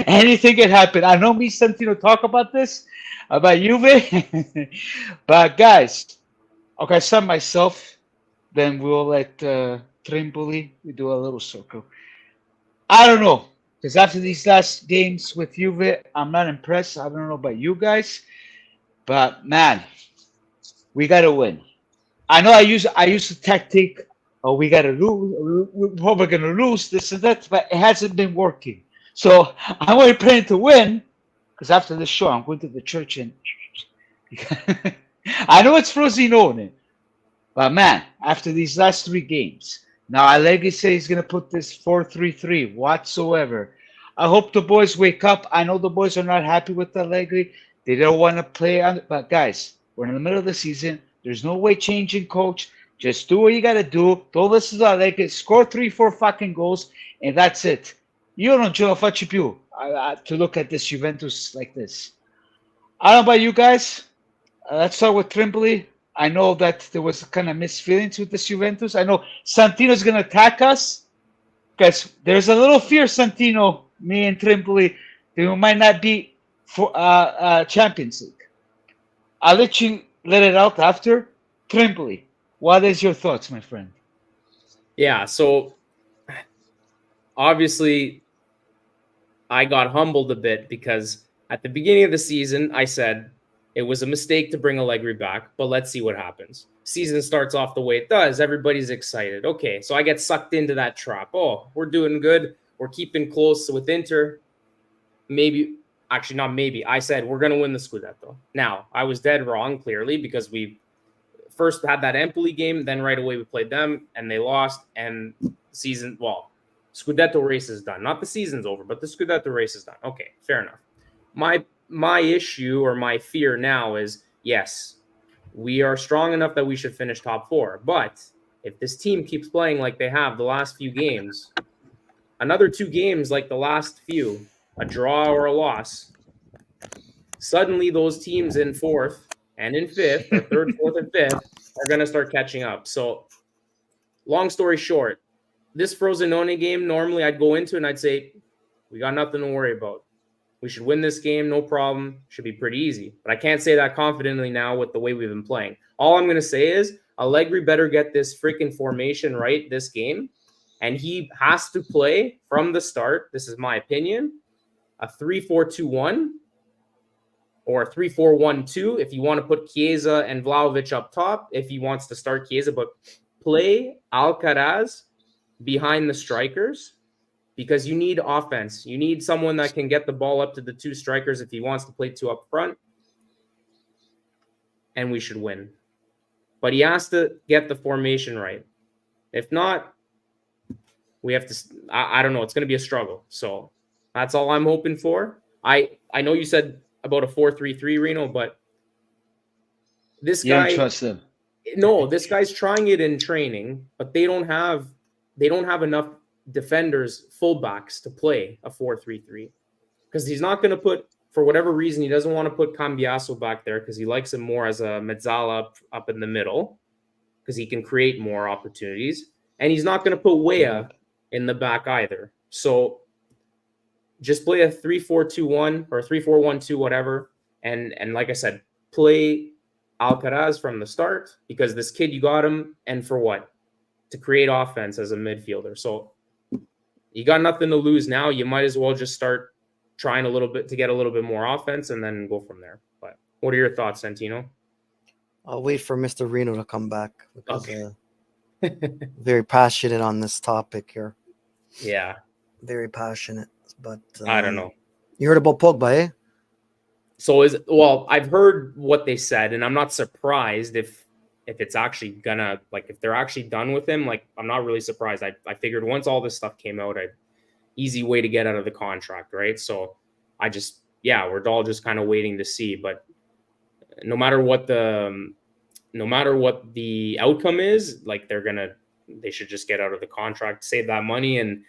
Anything can happen. I know me, Santino, talk about this, about Juve. But guys, okay, I start myself. Then we'll let Trimboli, we do a little circle. I don't know. Because after these last games with Juve, I'm not impressed. I don't know about you guys. But man, we gotta win. I know I use the tactic, oh, we gotta lose, we're probably gonna lose this and that, but it hasn't been working. So I'm only praying to win, because after this show, I'm going to the church and I know it's Frosinone, but man, after these last 3 games, now Allegri says he's gonna put this 4-3-3 whatsoever. I hope the boys wake up. I know the boys are not happy with Allegri. They don't want to play on it, but guys, we're in the middle of the season. There's no way changing coach. Just do what you got to do. Don't listen to Allegri. Score 3-4 fucking goals, and that's it. Io non ce la faccio più to look at this Juventus like this. I don't know about you guys. Let's start with Trimboli. I know that there was kind of mixed feelings with this Juventus. I know Santino's going to attack us because there's a little fear, Santino, me and Trimboli, that we might not be for Champions League. I'll let you let it out after. Trimboli, what is your thoughts, my friend? Yeah, so obviously I got humbled a bit because at the beginning of the season I said It was a mistake to bring Allegri back, but let's see what happens. Season starts off the way it does. Everybody's excited. Okay, so I get sucked into that trap. Oh, we're doing good. We're keeping close with Inter. Maybe, actually not maybe. I said we're going to win the Scudetto. Now, I was dead wrong, clearly, because we first had that Empoli game, then right away we played them, and they lost, and season, well, Scudetto race is done. Not the season's over, but the Scudetto race is done. Okay, fair enough. My issue or my fear now is, yes, we are strong enough that we should finish top 4. But if this team keeps playing like they have the last few games, another 2 games like the last few, a draw or a loss, suddenly those teams in 4th and in 5th, or 3rd, 4th, and 5th, are going to start catching up. So, long story short, this Frosinone game, normally I'd go into and I'd say, we got nothing to worry about. We should win this game, no problem. Should be pretty easy. But I can't say that confidently now with the way we've been playing. All I'm going to say is Allegri better get this freaking formation right this game. And he has to play from the start, this is my opinion, a 3-4-2-1 or a 3-4-1-2 if you want to put Chiesa and Vlahovic up top, if he wants to start Chiesa. But play Alcaraz behind the strikers, because you need offense. You need someone that can get the ball up to the 2 strikers if he wants to play 2 up front. And we should win. But he has to get the formation right. If not, we have to, I don't know, it's going to be a struggle. So that's all I'm hoping for. I know you said about a 4-3-3, Reno, but this guy, you don't trust him. No, this guy's trying it in training, but they don't have enough defenders, fullbacks to play a 4-3-3, because he's not going to put, for whatever reason, he doesn't want to put Cambiaso back there because he likes him more as a mezzala up in the middle because he can create more opportunities, and he's not going to put Weah in the back either. So just play a 3-4-2-1 or 3-4-1-2, whatever, and like I said, play Alcaraz from the start, because this kid, you got him, and for what? To create offense as a midfielder. So you got nothing to lose now. You might as well just start trying a little bit to get a little bit more offense and then go from there. But what are your thoughts, Santino? I'll wait for Mr. Reno to come back, because Okay. very passionate on this topic here. Yeah. Very passionate. But I don't know. You heard about Pogba, eh? So I've heard what they said, and I'm not surprised if it's actually gonna, like, if they're actually done with him. Like, I'm not really surprised. I figured once all this stuff came out, easy way to get out of the contract, right? So we're all just kind of waiting to see. But no matter what the outcome is, like, they should just get out of the contract, save that money, and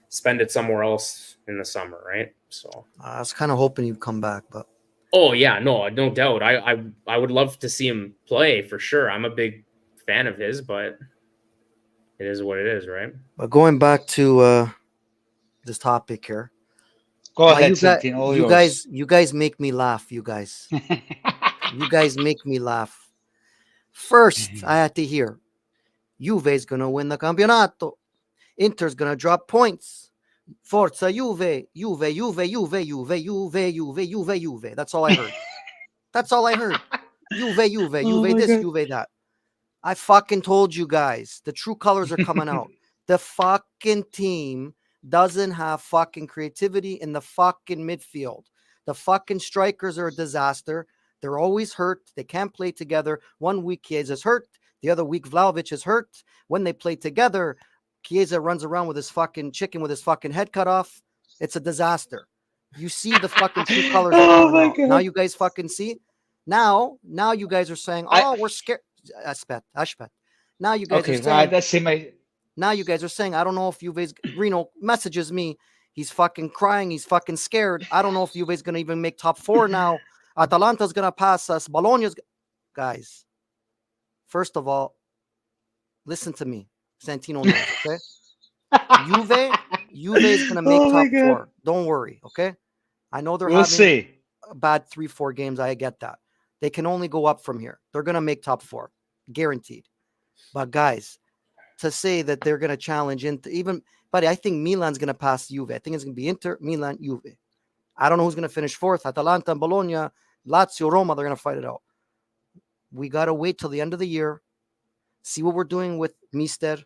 spend it somewhere else in the summer, right? So I was kind of hoping you'd come back, but oh yeah, no doubt. I would love to see him play for sure. I'm a big fan of his, but it is what it is, right? But going back to this topic here. Go ahead, Santino. You guys make me laugh, you guys. You guys make me laugh. First, I had to hear Juve's going to win the campionato. Inter's going to drop points. Forza Juve, Juve, Juve, Juve, Juve, Juve, Juve, Juve, Juve. That's all I heard. That's all I heard. Juve, Juve, Juve, this, Juve, that. I fucking told you guys. The true colors are coming out. The fucking team doesn't have fucking creativity in the fucking midfield. The fucking strikers are a disaster. They're always hurt. They can't play together. 1 week Chiesa is hurt. The other week Vlahovic is hurt. When they play together, Chiesa runs around with his fucking chicken with his fucking head cut off. It's a disaster. You see the fucking true colors. God. Now you guys fucking see. Now you guys are saying, "Oh, we're scared." Ashpet. Now you guys are saying. Now you guys are saying, "I don't know if Juve's." Reno messages me. He's fucking crying. He's fucking scared. I don't know if Juve's gonna even make top 4 now. Atalanta's gonna pass us. Bologna's. Guys, first of all, listen to me. Santino knows, okay? Juve is going to make top 4. Don't worry, okay? I know they're having a bad 3-4 games. I get that. They can only go up from here. They're going to make top 4. Guaranteed. But guys, to say that they're going to challenge but I think Milan's going to pass Juve. I think it's going to be Inter, Milan, Juve. I don't know who's going to finish 4th. Atalanta and Bologna, Lazio, Roma, they're going to fight it out. We got to wait till the end of the year, see what we're doing with Mister.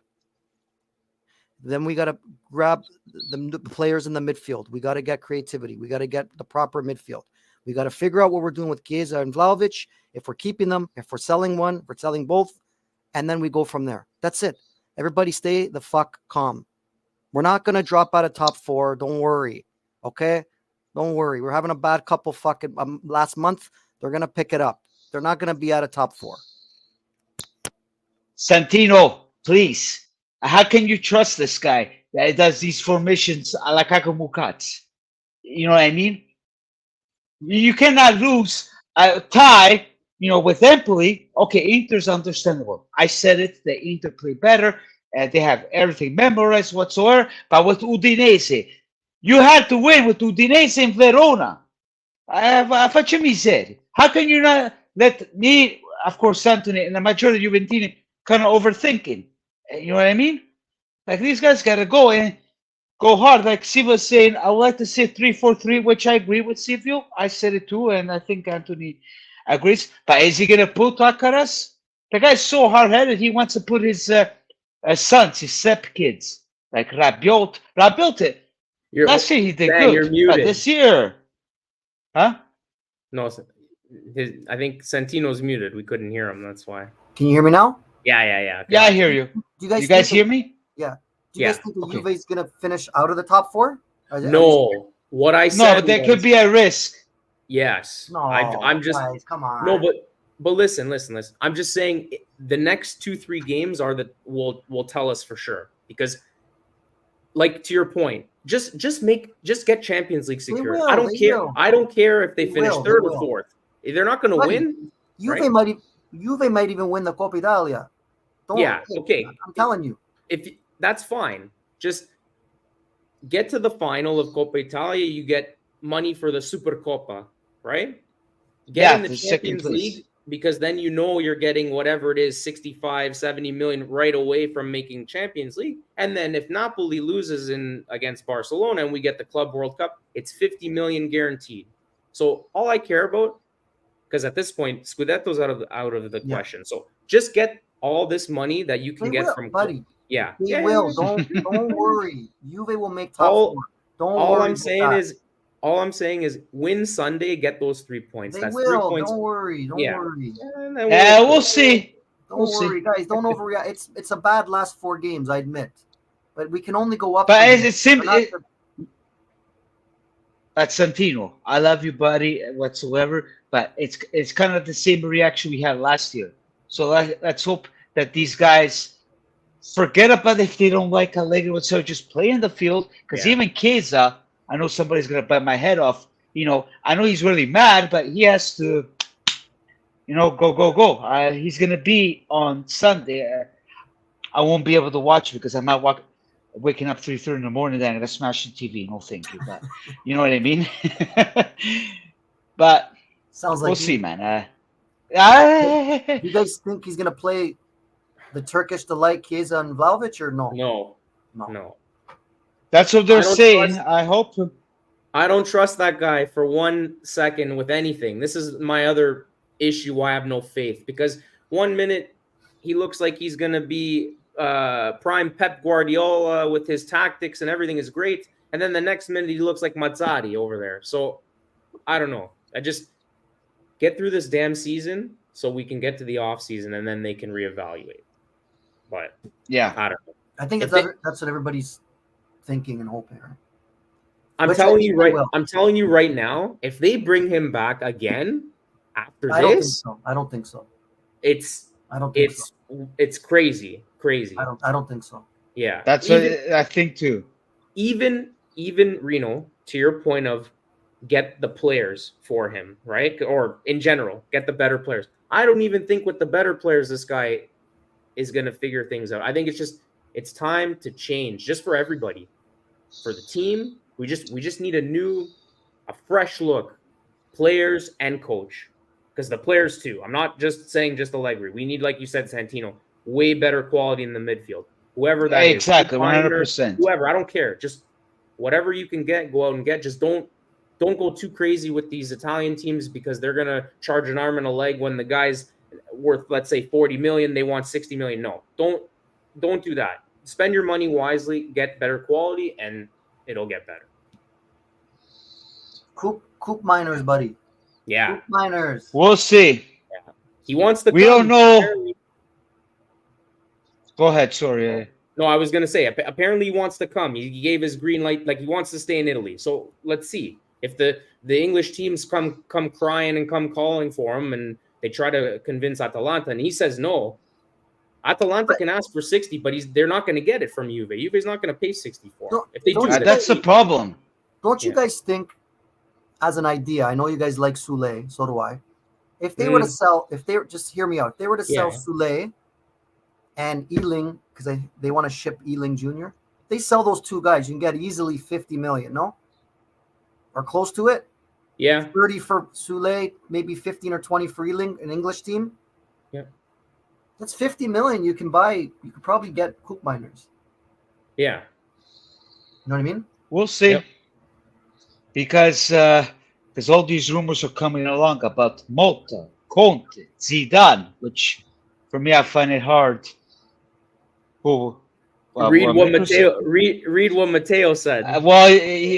Then we got to grab the players in the midfield. We got to get creativity. We got to get the proper midfield. We got to figure out what we're doing with Chiesa and Vlahovic, if we're keeping them, if we're selling one, if we're selling both, and then we go from there. That's it. Everybody stay the fuck calm. We're not going to drop out of top 4. Don't worry. Okay? Don't worry. We're having a bad couple fucking last month. They're going to pick it up. They're not going to be out of top 4. Santino, please. How can you trust this guy that does these formations a la Kakamukats? You know what I mean? You cannot lose a tie, with Empoli. Okay, Inter's understandable. I said it. The Inter play better. They have everything memorized whatsoever. But with Udinese, you had to win with Udinese and Verona. Faccia miseria. How can you not let me, of course, Anthony, and the majority of Juventini kind of overthinking? You know what I mean? Like, these guys got to go and go hard. Like Steve was saying, I would like to say 3-4-3, which I agree with Silvio. I said it too, and I think Anthony agrees. But is he going to put Akaras? The guy's so hard-headed, he wants to put his sons, his step-kids, like Rabiot. Rabiot, last year he did good. You're muted. But this year, huh? No, I think Santino's muted. We couldn't hear him. That's why. Can you hear me now? Yeah. Okay. Yeah, I hear you. Do you guys hear me? Yeah. Do you guys think the Okay. Juve is going to finish out of the top 4? No. What I said. No, but there could be a risk. Yes. No, I'm just. guys, come on. No, but listen. I'm just saying the next 2-3 games are that will tell us for sure, because, like, to your point, just get Champions League secured. I don't care. I don't care if they finish 3rd or 4th. If they're not going to win, Juve might even win the Coppa Italia. Okay. I'm telling you. If that's fine, just get to the final of Coppa Italia. You get money for the Supercoppa, right? Get in the Champions League, because then you're getting whatever it is, 65, 70 million right away from making Champions League. And then if Napoli loses against Barcelona and we get the Club World Cup, it's 50 million guaranteed. So all I care about, because at this point, Scudetto's out of the question. So just get all this money that you can get from, buddy. Yeah. They will. Don't worry. Juve will make top 4. All I'm saying is win Sunday, get those 3 points. That's 3 points. Don't worry. Don't worry. We'll see. Don't worry, guys. Don't overreact. It's a bad last 4 games, I admit. But we can only go up. But it's simple. That's Santino. I love you, buddy, whatsoever. But it's kind of the same reaction we had last year. So let's hope that these guys forget about if they don't like Allegri whatsoever. Just play in the field. Because even Chiesa, I know somebody's going to bite my head off. I know he's really mad, but he has to, go. He's going to be on Sunday. I won't be able to watch because I'm not waking up 3:30 in the morning. Then I'm going to smash the TV. No, thank you. But you know what I mean? But sounds like we'll see, man. You guys think he's going to play the Turkish delight, Chiesa and Vlahovic, or no? No. That's what they're saying. I hope. I don't trust that guy for 1 second with anything. This is my other issue why I have no faith. Because 1 minute he looks like he's going to be prime Pep Guardiola with his tactics and everything is great. And then the next minute he looks like Mazzarri over there. So I don't know. I just get through this damn season so we can get to the off season and then they can reevaluate. But yeah, I don't know. I think that's what everybody's thinking and hoping. Right? I'm telling you right now, if they bring him back again after I don't think so. It's crazy. I don't think so. Yeah. That's what I think too. Even Reno, to your point of get the players for him, right? Or in general, get the better players. I don't even think with the better players this guy is going to figure things out. I think it's time to change just for everybody. For the team, we just need a fresh look, players and coach. Because the players too. I'm not just saying just Allegri. We need, like you said, Santino, way better quality in the midfield. Whoever that exactly, is. 100%. Whoever, I don't care. Just whatever you can get, go out and get. Just don't don't go too crazy with these Italian teams because they're gonna charge an arm and a leg when the guy's worth, let's say, 40 million, they want 60 million. No, don't do that. Spend your money wisely, get better quality, and it'll get better. Coop Miners, buddy. Yeah. Coop Miners. We'll see. He wants to We come. don't know. Go ahead, sorry. No, I was going to say, apparently he wants to come. He gave his green light, like he wants to stay in Italy. So let's see. If the English teams come crying and come calling for him and they try to convince Atalanta and he says no, Atalanta can ask for 60, but they're not going to get it from Juve. Juve's not going to pay 64. If they do, that's the problem. Don't you guys think, as an idea, I know you guys like Soule, so do I. If they were to sell, just hear me out. If they were to sell Soule and Ealing, because they want to ship Ealing Jr., they sell those two guys, you can get easily 50 million, no? Or close to it. Yeah. 30 for Soule, maybe 15 or 20 for Ealing, an English team. Yeah. That's 50 million you could probably get Coop Miners. Yeah. You know what I mean? We'll see. Yep. Because all these rumors are coming along about Motta, Conte, Zidane, which for me I find it hard. Read what Matteo said.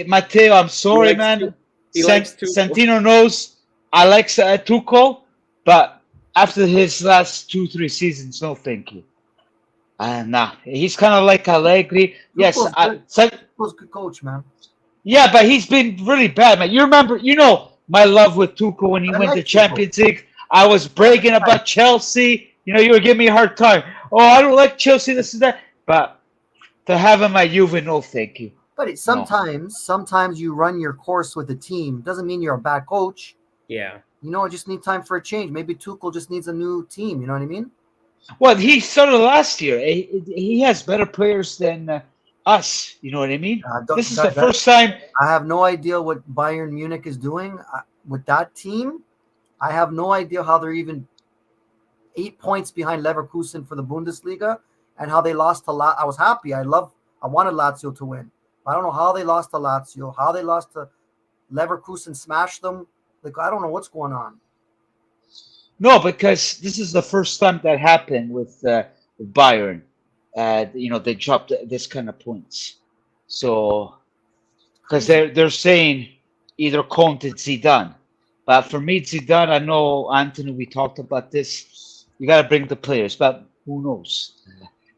Matteo, I'm sorry, man. Santino knows I like Tuchel, but after his last 2-3 seasons, no thank you. Nah, he's kind of like Allegri. Yes, Tuchel's a good coach, man. Yeah, but he's been really bad, man. You remember, my love with Tuchel when he went to Champions League. I was bragging about Chelsea. You were giving me a hard time. Oh, I don't like Chelsea, this and that. But to have him at Juve, no thank you. But sometimes you run your course with a team. Doesn't mean you're a bad coach. Yeah. I just need time for a change. Maybe Tuchel just needs a new team. You know what I mean? Well, he started last year. He has better players than us. You know what I mean? This is the first time. I have no idea what Bayern Munich is doing with that team. I have no idea how they're even 8 points behind Leverkusen for the Bundesliga and how they lost to I was happy. I wanted Lazio to win. I don't know how they lost to Lazio, how they lost to Leverkusen, smashed them. Like, I don't know what's going on. No, because this is the first time that happened with Bayern. They dropped this kind of points. So, because they're saying either Conte, Zidane. But for me, Zidane, I know, Anthony, we talked about this. You got to bring the players, but who knows?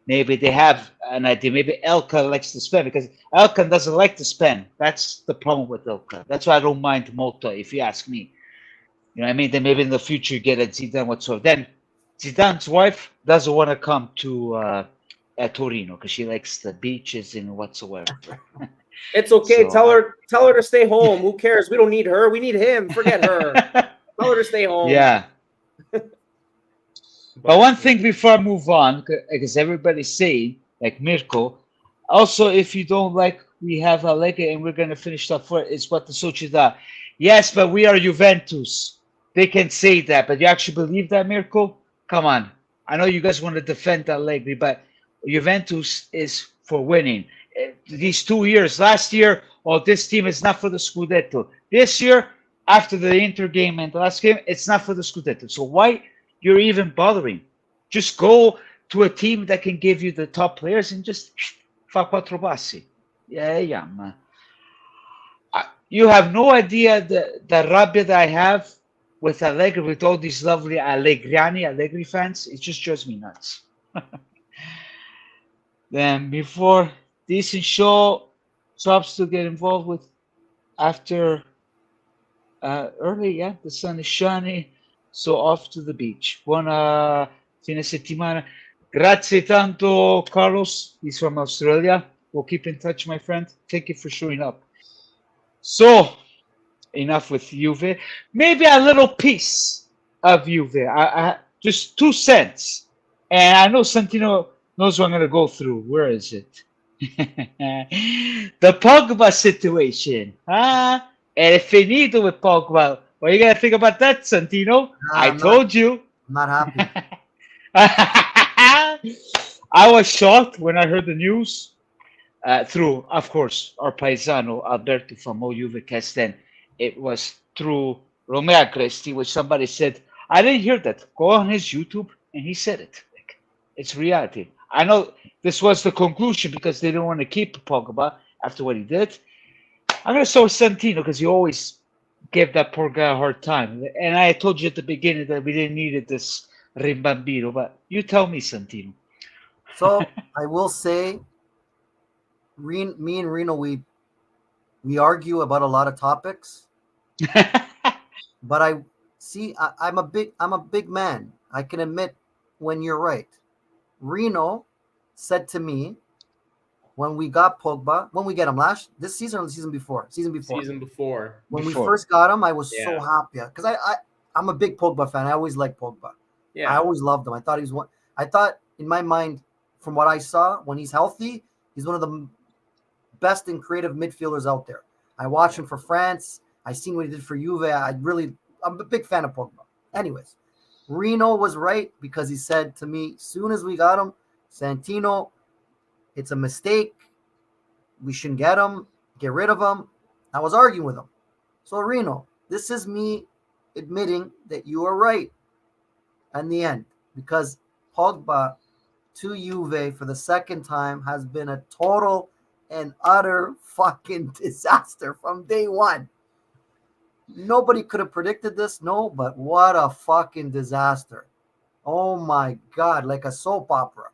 Maybe they have an idea. Maybe Elka likes to spend because Elka doesn't like to spend. That's the problem with Elka. That's why I don't mind Motta, if you ask me. You know what I mean? Then maybe in the future you get a Zidane whatsoever. Then Zidane's wife doesn't want to come to Torino because she likes the beaches and whatsoever. It's okay. So, tell her to stay home. Who cares? We don't need her. We need him. Forget her. Tell her to stay home. Yeah. But one thing before I move on, because everybody's saying, like Mirko, also if you don't like, we have Allegri and we're going to finish top four, is what the Sociedad. Yes, but we are Juventus. They can say that, but you actually believe that, Mirko? Come on. I know you guys want to defend Allegri, but Juventus is for winning. These 2 years, last year, this team is not for the Scudetto. This year, after the Inter game and the last game, it's not for the Scudetto. So why you're even bothering? Just go to a team that can give you the top players and just fa quattro passi. Yeah, man. You have no idea the rabbia that I have with Allegri, with all these lovely Allegri fans. It just drives me nuts. Then before decent show, shops to get involved with after early, the sun is shining, so off to the beach. Buona fine settimana. Grazie tanto, Carlos. He's from Australia. We'll keep in touch, my friend. Thank you for showing up. So, enough with Juve. Maybe a little piece of Juve. I just 2 cents. And I know Santino knows what I'm going to go through. Where is it? The Pogba situation. È finito with Pogba. What are you going to think about that, Santino? I told you. I'm not happy. I was shocked when I heard the news through, of course, our paesano Alberto from Juve Castan. it was through Romeo Agresti, which somebody said, I didn't hear that. Go on his YouTube, and he said it. Like, it's reality. I know this was the conclusion because they didn't want to keep Pogba after what he did. I'm going to say Santino because he always gave that poor guy a hard time. And I told you at the beginning that we didn't need this Rimbambino, but you tell me, Santino. So I will say, me and Reno, we argue about a lot of topics, but I see I'm a big man. I can admit when you're right. Reno said to me when we got Pogba, when we get him this season or the season before? Season before. When we first got him, I was so happy because I'm a big Pogba fan. I always liked Pogba. Yeah. I always loved him. I thought he's one. I thought in my mind, from what I saw, when he's healthy, he's one of the best and creative midfielders out there. I watched him for France. I seen what he did for Juve. I'm a big fan of Pogba. Anyways, Reno was right because he said to me, as soon as we got him, Santino, it's a mistake. We shouldn't get him. Get rid of him. I was arguing with him. So Reno, this is me admitting that you are right in the end because Pogba to Juve for the second time has been a total and utter fucking disaster from day one. Nobody could have predicted this, no, but what a fucking disaster. Oh my God, like a soap opera.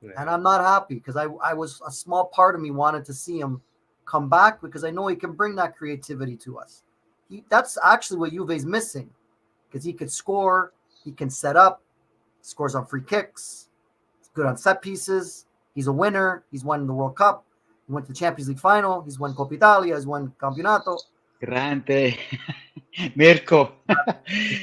Yeah. And I'm not happy because I was a small part of me wanted to see him come back because I know he can bring that creativity to us. That's actually what Juve's missing because he could score, he can set up, scores on free kicks, he's good on set pieces, he's a winner, he's won the World Cup, he went to the Champions League final, he's won Coppa Italia, he's won Campionato. Grande. Mirko.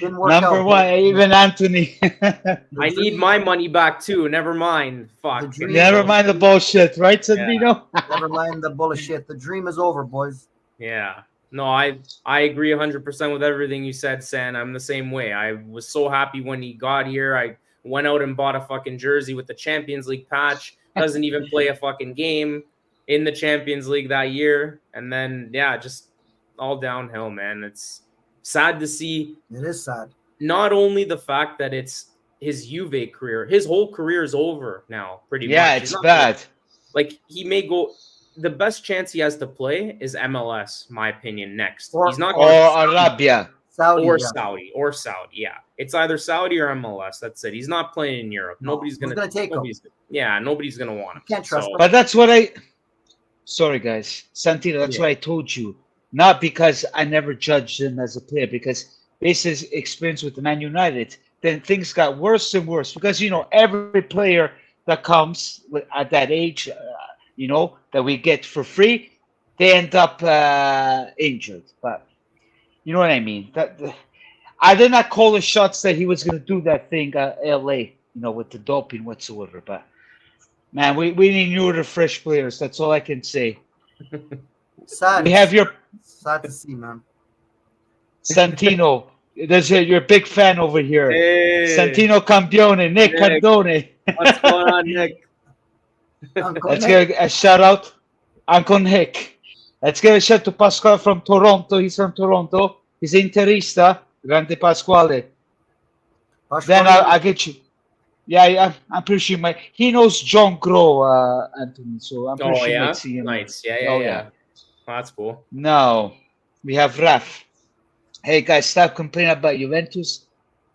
Number one, even Anthony. I need my money back too. Never mind. Fuck. Never mind the bullshit, right, Sandino? Yeah. Never mind the bullshit. The dream is over, boys. Yeah. No, I agree 100% with everything you said, San. I'm the same way. I was so happy when he got here. I went out and bought a fucking jersey with the Champions League patch. Doesn't even play a fucking game in the Champions League that year. And then, yeah, just all downhill, man. It's sad to see. It is sad. Not only the fact that it's his Juve career, his whole career is over now, pretty much. Yeah, it's bad. Like, he may go. The best chance he has to play is MLS, my opinion, next. He's not going to Arabia. Saudi. Yeah. It's either Saudi or MLS. That's it. He's not playing in Europe. No, nobody's going to take him. Yeah, nobody's going to want him. Can't trust him. But that's what Sorry, guys. Santino, that's what I told you. Not because I never judged him as a player, because based his experience with the Man United, then things got worse and worse. Because, every player that comes at that age, that we get for free, they end up injured. But you know what I mean? I did not call the shots that he was going to do that thing at LA, with the doping whatsoever. But, man, we need newer, fresh players. That's all I can say. Sad. We have sad to see, man. Santino, you're a big fan over here. Hey. Santino Campione, Nick Cardone. What's going on, Nick? Let's get a shout out, Uncle Nick. Let's get a shout to Pasquale from Toronto. He's from Toronto. He's Interista. Grande Pasquale. Then I'll get you. Yeah, I'm pretty sure he knows John Grow, Anthony. So I'm pretty sure you might see him. Nice. Yeah. Oh, that's cool. Now, we have Raf. Hey, guys, stop complaining about Juventus.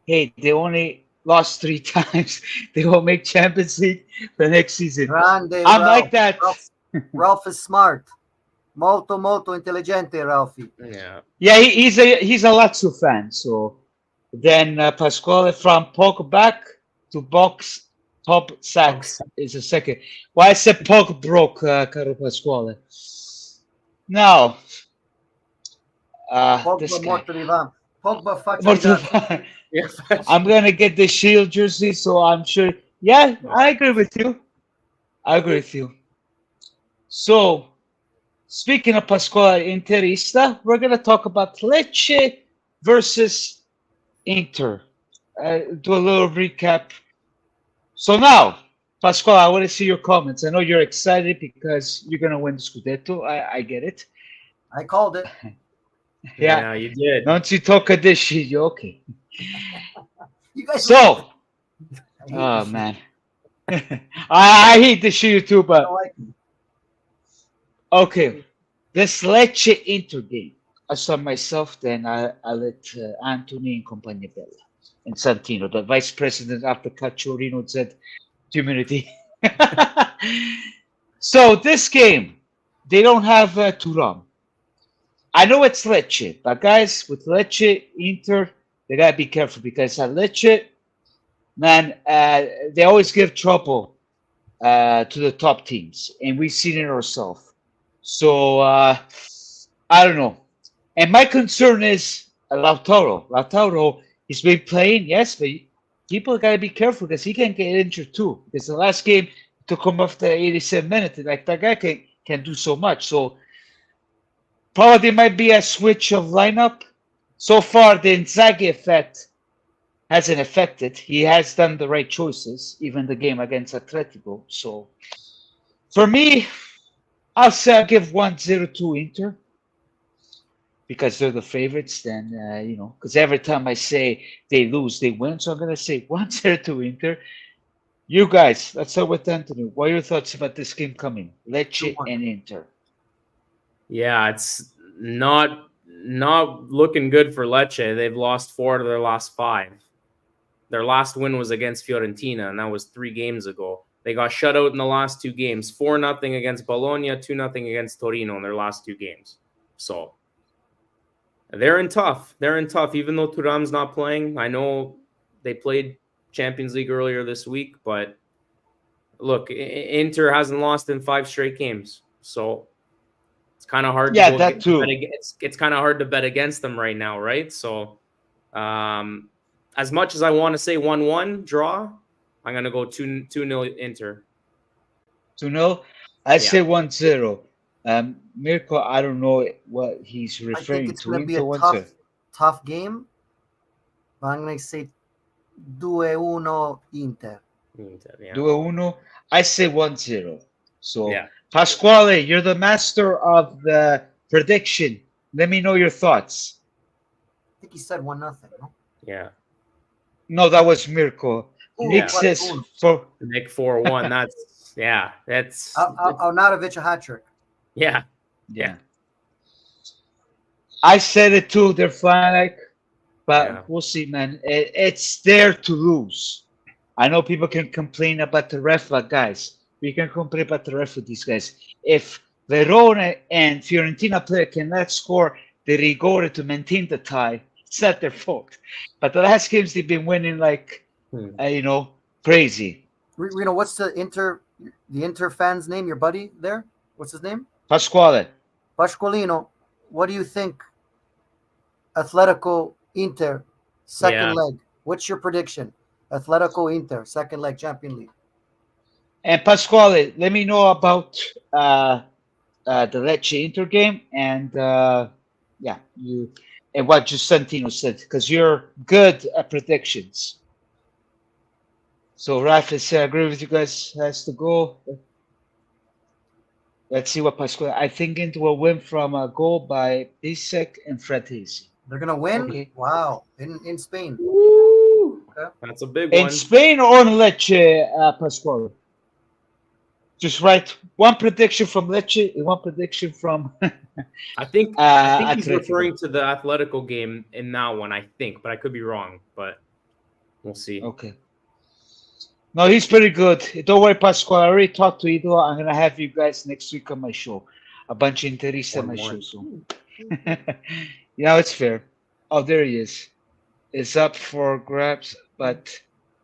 Hey, they only lost 3 times. They won't make Champions League the next season. Grande, I'm like that. Ralph is smart. Molto, molto intelligente, Ralphie. Yeah, he's a Lazio fan. So then Pasquale from Pog back to box top sacks is a second. Why I said Pog broke, caro Pasquale. Now, this guy. Pogba I'm going to get the Shield jersey, so I'm sure. Yeah, I agree with you. So, speaking of Pasquale Interista, we're going to talk about Lecce versus Inter. Do a little recap. So now, Pasquale, I want to see your comments. I know you're excited because you're going to win the Scudetto. I get it. I called it. Yeah, you did. Non si tocca del Sciglio. Okay. You guys. So, I hate oh this shit. man, I hate the Sciglio too, I don't but like it. okay. This Lecce Inter game. I saw myself, then I let Anthony and Compagnia Bella and Santino, the vice president of the Calcio Reno Z community. So this game, they don't have Turam. I know it's Lecce, but guys, with Lecce Inter, they gotta be careful because at Lecce, man, they always give trouble to the top teams, and we've seen it ourselves. So I don't know. And my concern is Lautaro. Lautaro, he's been playing, yes, but people gotta be careful because he can get injured too. Because the last game took him off the 87 minutes, and like that guy can do so much. So probably there might be a switch of lineup. So far, the Inzaghi effect hasn't affected. He has done the right choices, even the game against Atletico. So for me, I'll say I'll give 1-0 to Inter because they're the favorites. Then, because every time I say they lose, they win. So I'm going to say 1-0 to Inter. You guys, let's start with Anthony. What are your thoughts about this game coming? Lecce 2-1. and Inter. Yeah, it's not looking good for Lecce. They've lost 4 out of their last 5. Their last win was against Fiorentina, and that was 3 games ago. They got shut out in the last 2 games. 4-0 against Bologna, 2-0 against Torino in their last 2 games. So they're in tough. They're in tough, even though Thuram's not playing. I know they played Champions League earlier this week, but look, Inter hasn't lost in 5 straight games. So it's kind of hard Yeah, to that too. it's kind of hard to bet against them right now, right? So as much as I want to say 1-1 draw, I'm going to go 2-0 Inter. 2-0? I say 1-0. Mirko, I don't know what he's I think referring it's to. going to be a Inter 1-0. tough game, but I'm going to say 2-1 Inter. Yeah. 2-1. I say 1-0. So, Yeah. Pasquale, you're the master of the prediction. Let me know your thoughts. I think he said 1-0. No? Yeah. No, that was Mirko. Ooh, Nick plus says uno. for Nick 4-1. That's Arnautovic a hat trick. yeah. yeah. I said it too. They're fanatic, but we'll see, man. It's there to lose. I know people can complain about the ref, but guys, we can complain about the ref with these guys. If Verona and Fiorentina player cannot score the rigore to maintain the tie, it's not their fault. But the last games they've been winning like, crazy. Reno, what's the Inter fan's name? Your buddy there? What's his name? Pasquale. Pasqualino. What do you think? Atletico Inter second leg. What's your prediction? Atletico Inter second leg Champions League. And Pasquale, let me know about the Lecce Inter game and you and what Giustantino said because you're good at predictions. So Raf is I agree with you guys. Has to go. Let's see what Pasquale. I think Inter will win from a goal by Bisek and Fratesi. They're gonna win. Okay. Wow, in Spain. Woo! Okay. That's a big In one. Spain or in Lecce, Pasquale? Just write one prediction from Lecce and one prediction from. I think he's Atletico. referring to the Atletico game in that one. I think, but I could be wrong. But we'll see. Okay. No, he's pretty good. Don't worry, Pasquale. I already talked to Ido. I'm gonna have you guys next week on my show. A bunch of Interista on my show. So. It's fair. Oh, there he is. It's up for grabs, but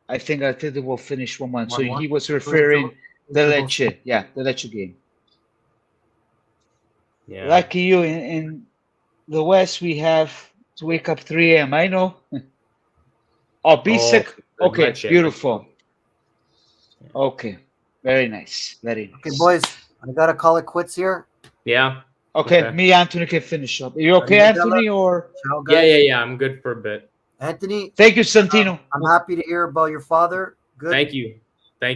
I think Atletico will finish 1-1. So 1-1. he was referring the Inter Lecce. Yeah, the Lecce game. Yeah. Lucky you. In the West, we have to wake up 3 a.m. I know. Oh, Bisek. Okay, Lecce. beautiful. Okay, very nice. Very nice. Okay, boys, I gotta call it quits here. Yeah. Okay, me, Anthony can finish up. Are you okay, Anthony? Or Ciao, guys. Yeah. I'm good for a bit. Anthony, thank you, Santino. I'm happy to hear about your father. Good. Thank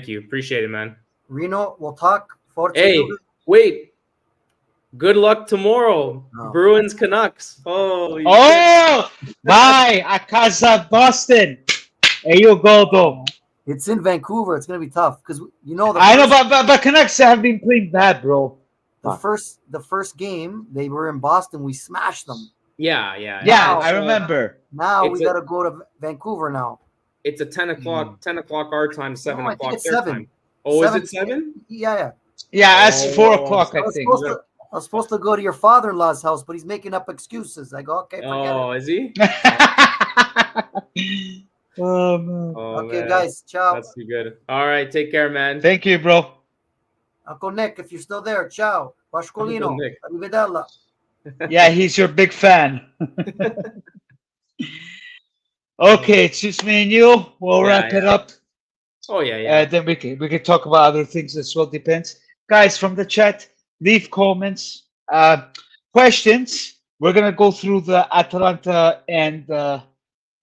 you. Appreciate it, man. Reno, we'll talk. Forza Hey, Juve. wait. Good luck tomorrow. No. Bruins Canucks. Oh, Bye. A casa Boston. There you go, though. It's in Vancouver. It's gonna be tough because you know I know, but Canucks have been playing bad, bro. the first game they were in Boston. We smashed them. Yeah. Yeah, Now- I remember. Now It's we a- got to go to Vancouver now. It's a 10 o'clock our time, 7 No, I think o'clock it's their 7. time. Oh, 7. is it 7? Yeah. Yeah, that's Oh, 4 o'clock, I I was think. supposed to go to your father-in-law's house, but he's making up excuses. I go, okay, forget Oh, is he? Oh, man. Oh, it. Okay, man. guys, ciao. That's too good. All right, take care, man. Thank you, bro. Uncle Nick, if you're still there, ciao. Pascolino, Uncle Nick. arrivederla. Yeah, he's your big fan. Okay, it's just me and you. We'll wrap it up. Oh, yeah. Then we can talk about other things as well. Depends, guys. From the chat, leave comments, questions. We're gonna go through the Atalanta and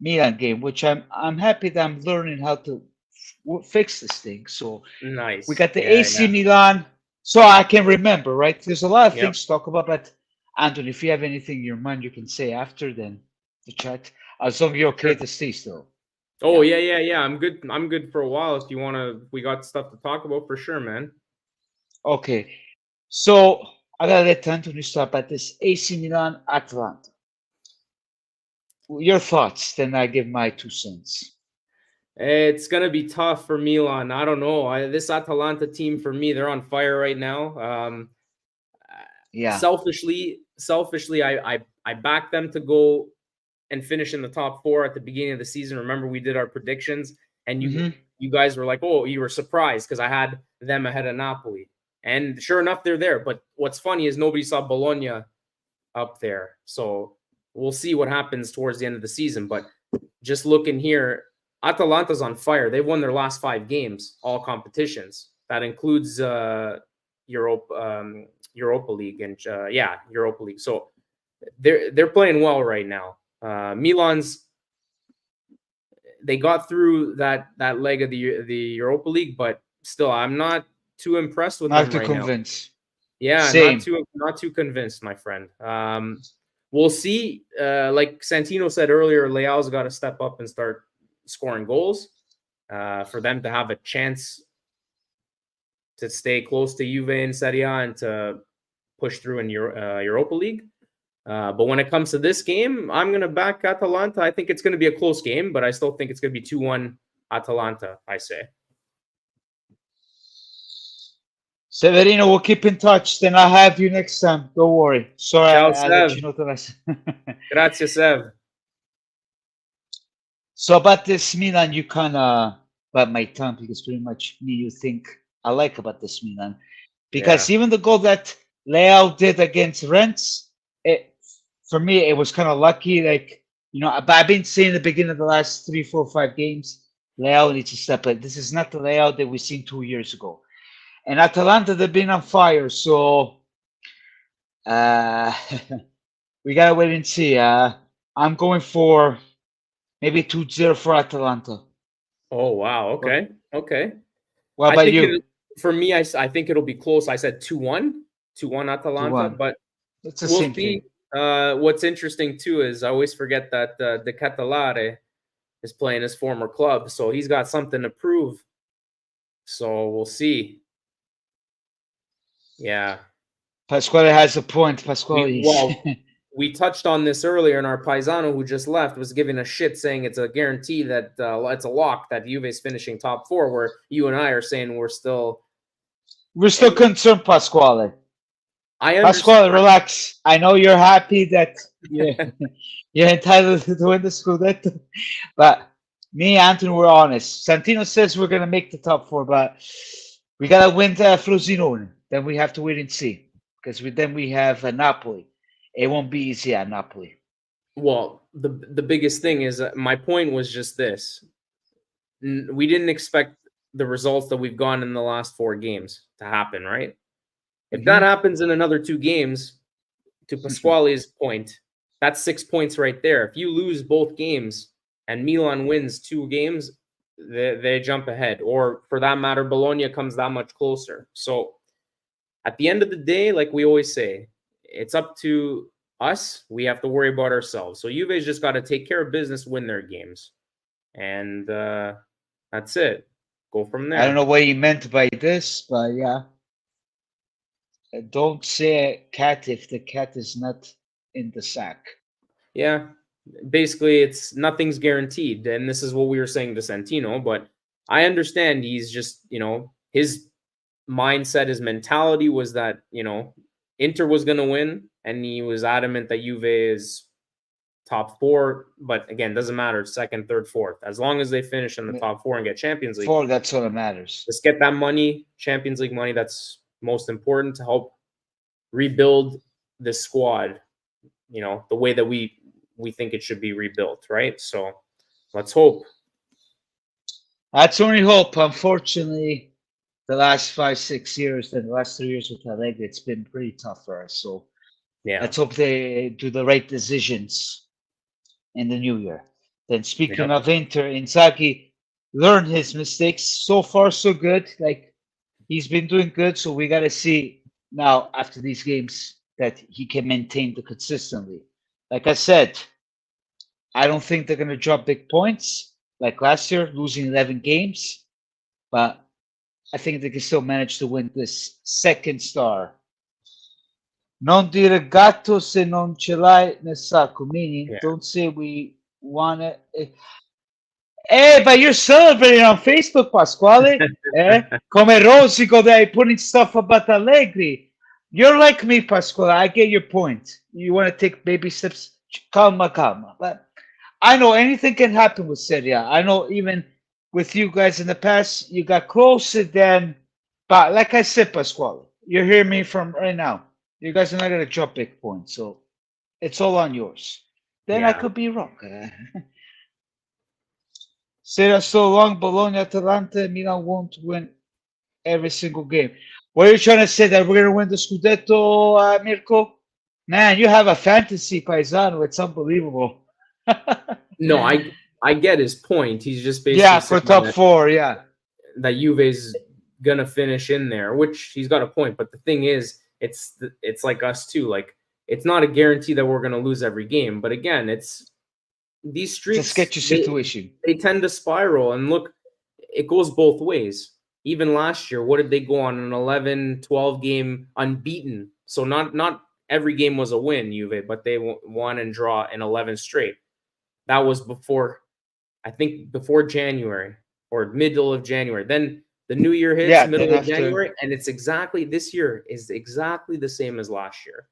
Milan game, which I'm happy that I'm learning how to fix this thing. So Nice. we got the AC Milan, so I can remember. Right? There's a lot of things to talk about, but Anthony, if you have anything in your mind, you can say after then the chat. As long as you're okay to stay still. Oh, yeah. I'm good for a while. If you wanna, we got stuff to talk about for sure, man. Okay, so I gotta let Anthony start at this AC Milan Atalanta. Your thoughts, then I give my 2 cents. It's gonna be tough for Milan. I don't know. This Atalanta team, for me, they're on fire right now. Yeah. Selfishly, I back them to go and finish in the top 4 at the beginning of the season. Remember, we did our predictions, and you guys were like, "Oh, you were surprised," because I had them ahead of Napoli, and sure enough, they're there. But what's funny is nobody saw Bologna up there, so we'll see what happens towards the end of the season. But just looking here, Atalanta's on fire. They've won their last 5 games, all competitions. That includes Europa League and Europa League. So they're playing well right now. Milan's, they got through that leg of the Europa League, but still, I'm not too impressed with them right now. Not too convinced. Yeah, Same. not too convinced, my friend. We'll see. Like Santino said earlier, Leao's got to step up and start scoring goals for them to have a chance to stay close to Juve in Serie A and to push through in Europa League. But when it comes to this game, I'm going to back Atalanta. I think it's going to be a close game, but I still think it's going to be 2-1 Atalanta, I say. Severino, we'll keep in touch. Then I'll have you next time. Don't worry. Sorry, Ciao, I'll let Sev. you know the rest. Grazie, Sev. So about this Milan, you kind of, but my tongue, because pretty much me, you think I like about this Milan. Because even the goal that Leao did against Rennes, for me, it was kind of lucky. Like, but I've been saying the beginning of the last 3, 4, 5 games, Leao needs to step up. This is not the Leao that we've seen 2 years ago. And Atalanta, they've been on fire. So we got to wait and see. I'm going for maybe 2-0 for Atalanta. Oh, wow. Okay. What about you? For me, I think it'll be close. I said 2-1 Atalanta, 2-1. But It's the we'll same see. thing. What's interesting, too, is I always forget that De Catalare is playing his former club, so he's got something to prove. So we'll see. Yeah. Pasquale has a point. Pasquale. We touched on this earlier, and our paesano who just left was giving a shit, saying it's a guarantee that it's a lock that Juve's finishing top 4, where you and I are saying we're still concerned, Pasquale. Pasquale, relax. I know you're happy that you're entitled to win the Scudetto, but me and Anthony, we're honest. Santino says we're going to make the top 4, but we got to win the Frosinone. Then we have to wait and see, because then we have Napoli. It won't be easy at Napoli. Well, the biggest thing is my point was just this. We didn't expect the results that we've gotten in the last 4 games to happen, right? If that happens in another 2 games, to Pasquale's point, that's 6 points right there. If you lose both games and Milan wins 2 games, they jump ahead. Or for that matter, Bologna comes that much closer. So at the end of the day, like we always say, it's up to us. We have to worry about ourselves. So Juve's just got to take care of business, win their games, and that's it. Go from there. I don't know what he meant by this, but yeah. Don't say cat if the cat is not in the sack. Yeah, basically, it's nothing's guaranteed, and this is what we were saying to Santino. But I understand he's just, his mindset, his mentality was that Inter was going to win, and he was adamant that Juve is top four. But again, doesn't matter, second, third, fourth, as long as they finish in the top four and get Champions League. Four, that's all that matters. Let's get that money, Champions League money. That's most important to help rebuild this squad, the way that we think it should be rebuilt, right? So let's hope. That's only hope. Unfortunately, the last 5-6 years, the last 3 years with Allegri, it's been pretty tough for us. So yeah, let's hope they do the right decisions in the new year. Then speaking of Inter, Inzaghi learned his mistakes. So far, so good. Like, he's been doing good. So we got to see now after these games that he can maintain the consistently. Like I said, I don't think they're going to drop big points like last year, losing 11 games. But I think they can still manage to win this second star. Non dire gatto se non ce l'hai nel sacco, meaning don't say we want it. Hey, but you're celebrating on Facebook, Pasquale. Come rosico that putting stuff about Allegri. You're like me, Pasquale. I get your point. You want to take baby steps. Calma, calma. But I know anything can happen with Serie A. I know even with you guys in the past, you got closer than. But like I said, Pasquale, you're hearing me from right now. You guys are not going to drop big points. So it's all on yours. Then I could be wrong. Serie so long, Bologna, Atalanta, Milan won't win every single game. What are you trying to say, that we're going to win the Scudetto, Mirko? Man, you have a fantasy, paesano. It's unbelievable. No, I get his point. He's just basically for top four, that Juve's gonna finish in there, which he's got a point. But the thing is, it's like us too. Like, it's not a guarantee that we're gonna lose every game. But again, it's these streaks. It's a sketchy situation. They tend to spiral, and look, it goes both ways. Even last year, what did they go on an 11, 12 game unbeaten? So not every game was a win, Juve, but they won and draw in 11 straight. That was before January or middle of January. Then the new year hits, middle of January, and it's exactly, this year is exactly the same as last year.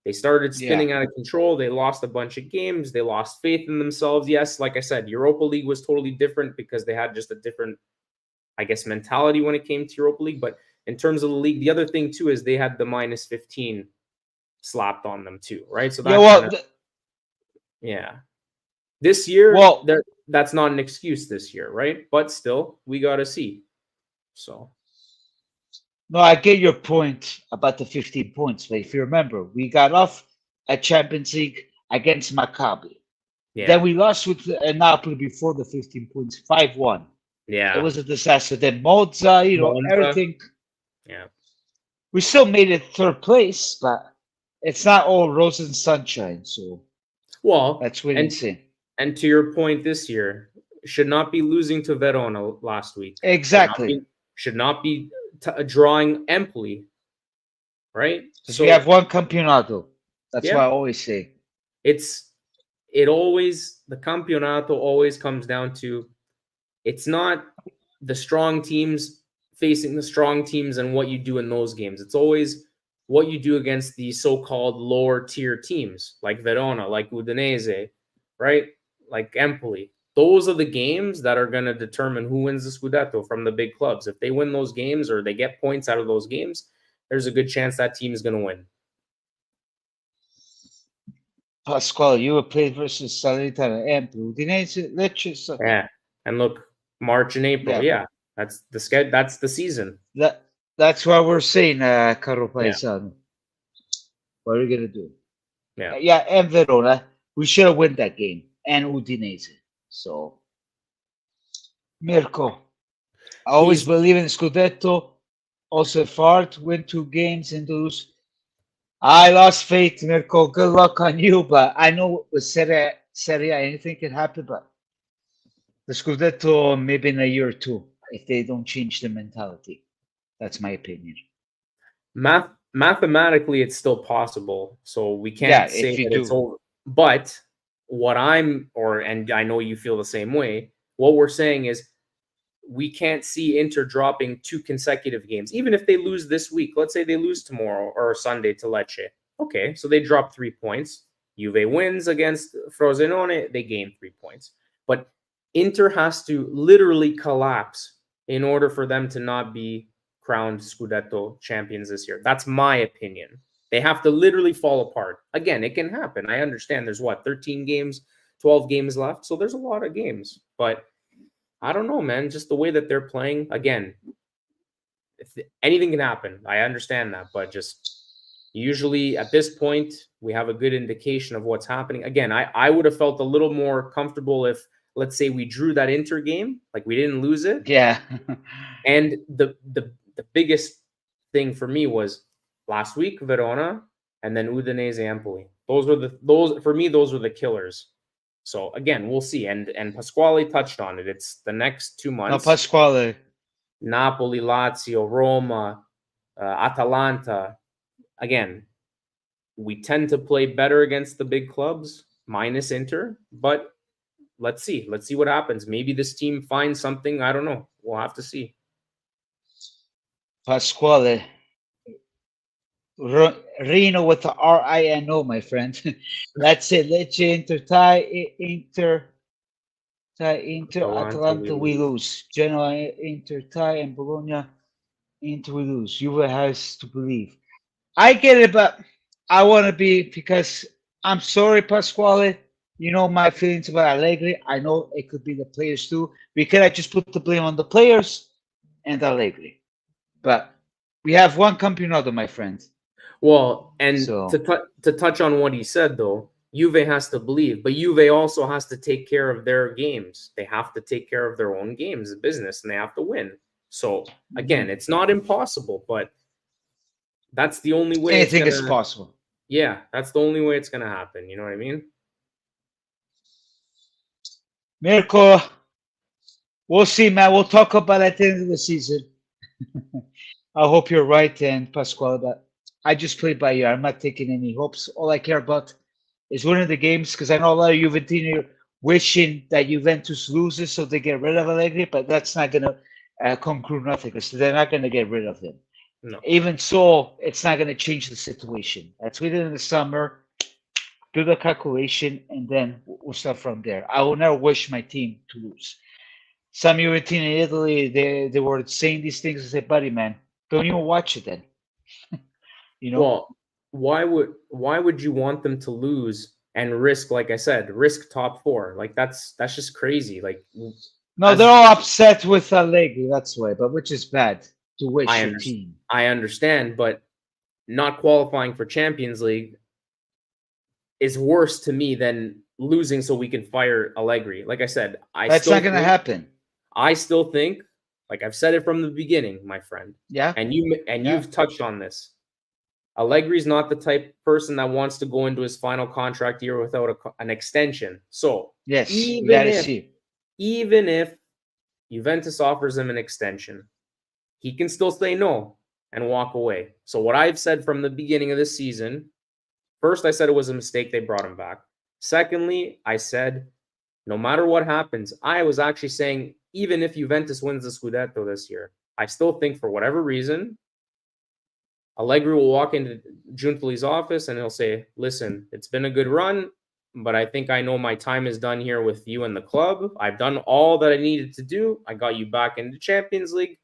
They started spinning out of control. They lost a bunch of games. They lost faith in themselves. Yes, like I said, Europa League was totally different because they had just a different, I guess, mentality when it came to Europa League. But in terms of the league, the other thing too is they had the minus 15 slapped on them too, right? So that this year, that's not an excuse this year, right? But still, we got to see. So. No, I get your point about the 15 points. But if you remember, we got off at Champions League against Maccabi. Yeah. Then we lost with Napoli before the 15 points, 5-1. Yeah. It was a disaster. Then Monza, everything. Yeah. We still made it third place, but it's not all roses and sunshine. So, that's what it's in. And to your point, this year should not be losing to Verona last week. Exactly. Should not be drawing Empoli, right? So we have one campionato. That's what I always say. The campionato always comes down to, it's not the strong teams facing the strong teams and what you do in those games. It's always what you do against the so-called lower tier teams like Verona, like Udinese, right? Like Empoli. Those are the games that are going to determine who wins the Scudetto from the big clubs. If they win those games or they get points out of those games, there's a good chance that team is going to win. Pasquale, you were played versus Salernitana, Empoli, Udinese, Lecce. Yeah, and look, March and April. Yeah, that's the schedule. That's the season. That's what we're saying, Caro Paesano. What are we going to do? Yeah, and Verona. We should have won that game. And Udinese. So, Mirko, I always believe in Scudetto. Also, Fart win 2 games and lose. I lost faith, Mirko. Good luck on you, but I know with Serie A, anything can happen. But the Scudetto, maybe in a year or two, if they don't change the mentality. That's my opinion. Mathematically, it's still possible. So we Yeah, can't say if you that it's do. over. But and I know you feel the same way. What we're saying is we can't see Inter dropping 2 consecutive games, even if they lose this week. Let's say they lose tomorrow or Sunday to Lecce. Okay, so they drop 3 points. Juve wins against Frosinone, they gain 3 points. But Inter has to literally collapse in order for them to not be crowned Scudetto champions this year. That's my opinion. They have to literally fall apart. Again, it can happen. I understand there's 13 games, 12 games left. So there's a lot of games. But I don't know, man. Just the way that they're playing. Again, anything can happen. I understand that. But just usually at this point, we have a good indication of what's happening. Again, I would have felt a little more comfortable if, let's say, we drew that Inter game, like we didn't lose it. Yeah. And the biggest thing for me was last week Verona and then Udinese Empoli. Those were the killers. So again, we'll see. And Pasquale touched on it. It's the next 2 No, months. Pasquale. Napoli, Lazio, Roma, Atalanta. Again, we tend to play better against the big clubs, minus Inter. But let's see. Let's see what happens. Maybe this team finds something. I don't know. We'll have to see. Pasquale. Rino with the Rino, my friend. That's it. Lecce, Inter, Atalanta, we lose. Genoa, Inter, and Bologna, Inter, we lose. Juve has to believe. I get it, but I want to be, because I'm sorry, Pasquale. You know my feelings about Allegri. I know it could be the players too. We cannot just put the blame on the players and Allegri. But we have one campeonato, my friend. Well, and So, to touch on what he said, though, Juve has to believe, but Juve also has to take care of their games. They have to take care of their own games, the business, and they have to win. So, again, it's not impossible, but that's the only way anything is possible. Yeah, that's the only way it's going to happen. You know what I mean? Mirko, we'll see, man. We'll talk about it at the end of the season. I hope you're right, and Pasquale, but I just play by ear. I'm not taking any hopes. All I care about is winning the games, because I know a lot of Juventini wishing that Juventus loses so they get rid of Allegri, but that's not going to conclude nothing, because they're not going to get rid of him. No. Even so, it's not going to change the situation. Let's wait in the summer, do the calculation, and then we'll start from there. I will never wish my team to lose. Some Juventini in Italy, they were saying these things. I said, buddy, man, don't even watch it then. You know? Well, why would you want them to lose and risk, like I said, risk top 4? Like that's just crazy. Like no, they're all upset with Allegri. That's why, but which is bad to wish your team. I understand, but not qualifying for Champions League is worse to me than losing so we can fire Allegri. Like I said, That's not going to happen. I still think, like I've said it from the beginning, my friend. Yeah. And you've touched on this. Allegri's not the type of person that wants to go into his final contract year without an extension. So yes, even if Juventus offers him an extension, he can still say no and walk away. So what I've said from the beginning of this season, first I said it was a mistake they brought him back. Secondly, I said no matter what happens, I was actually saying even if Juventus wins the Scudetto this year, I still think for whatever reason, Allegri will walk into Giuntoli's office and he'll say, listen, it's been a good run, but I think I know my time is done here with you and the club. I've done all that I needed to do. I got you back into Champions League.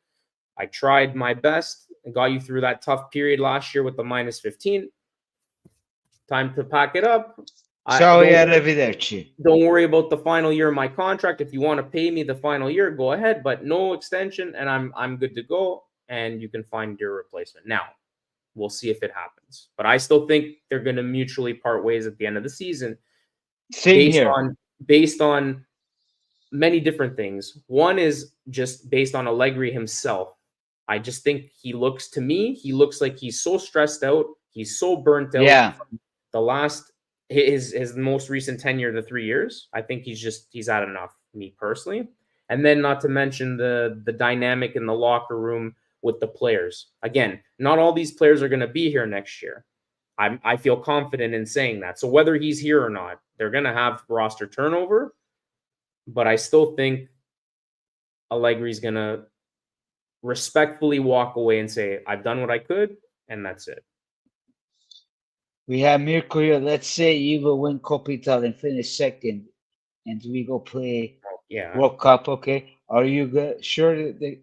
I tried my best and got you through that tough period last year with the minus 15. Time to pack it up. Ciao e arrivederci. Don't worry about the final year of my contract. If you want to pay me the final year, go ahead, but no extension, and I'm good to go, and you can find your replacement. Now, we'll see if it happens. But I still think they're going to mutually part ways at the end of the season. Based on many different things. One is just based on Allegri himself. I just think he looks like he's so stressed out. He's so burnt out. Yeah. The last his most recent tenure, the 3 years, I think he's had enough, me personally. And then not to mention the dynamic in the locker room with the players. Again, not all these players are going to be here next year. I feel confident in saying that. So whether he's here or not, they're going to have roster turnover. But I still think Allegri's going to respectfully walk away and say, I've done what I could, and that's it. We have Mirko here. Let's say you will win Coppa Italia and finish second, and we go play World Cup. Okay, are you sure that they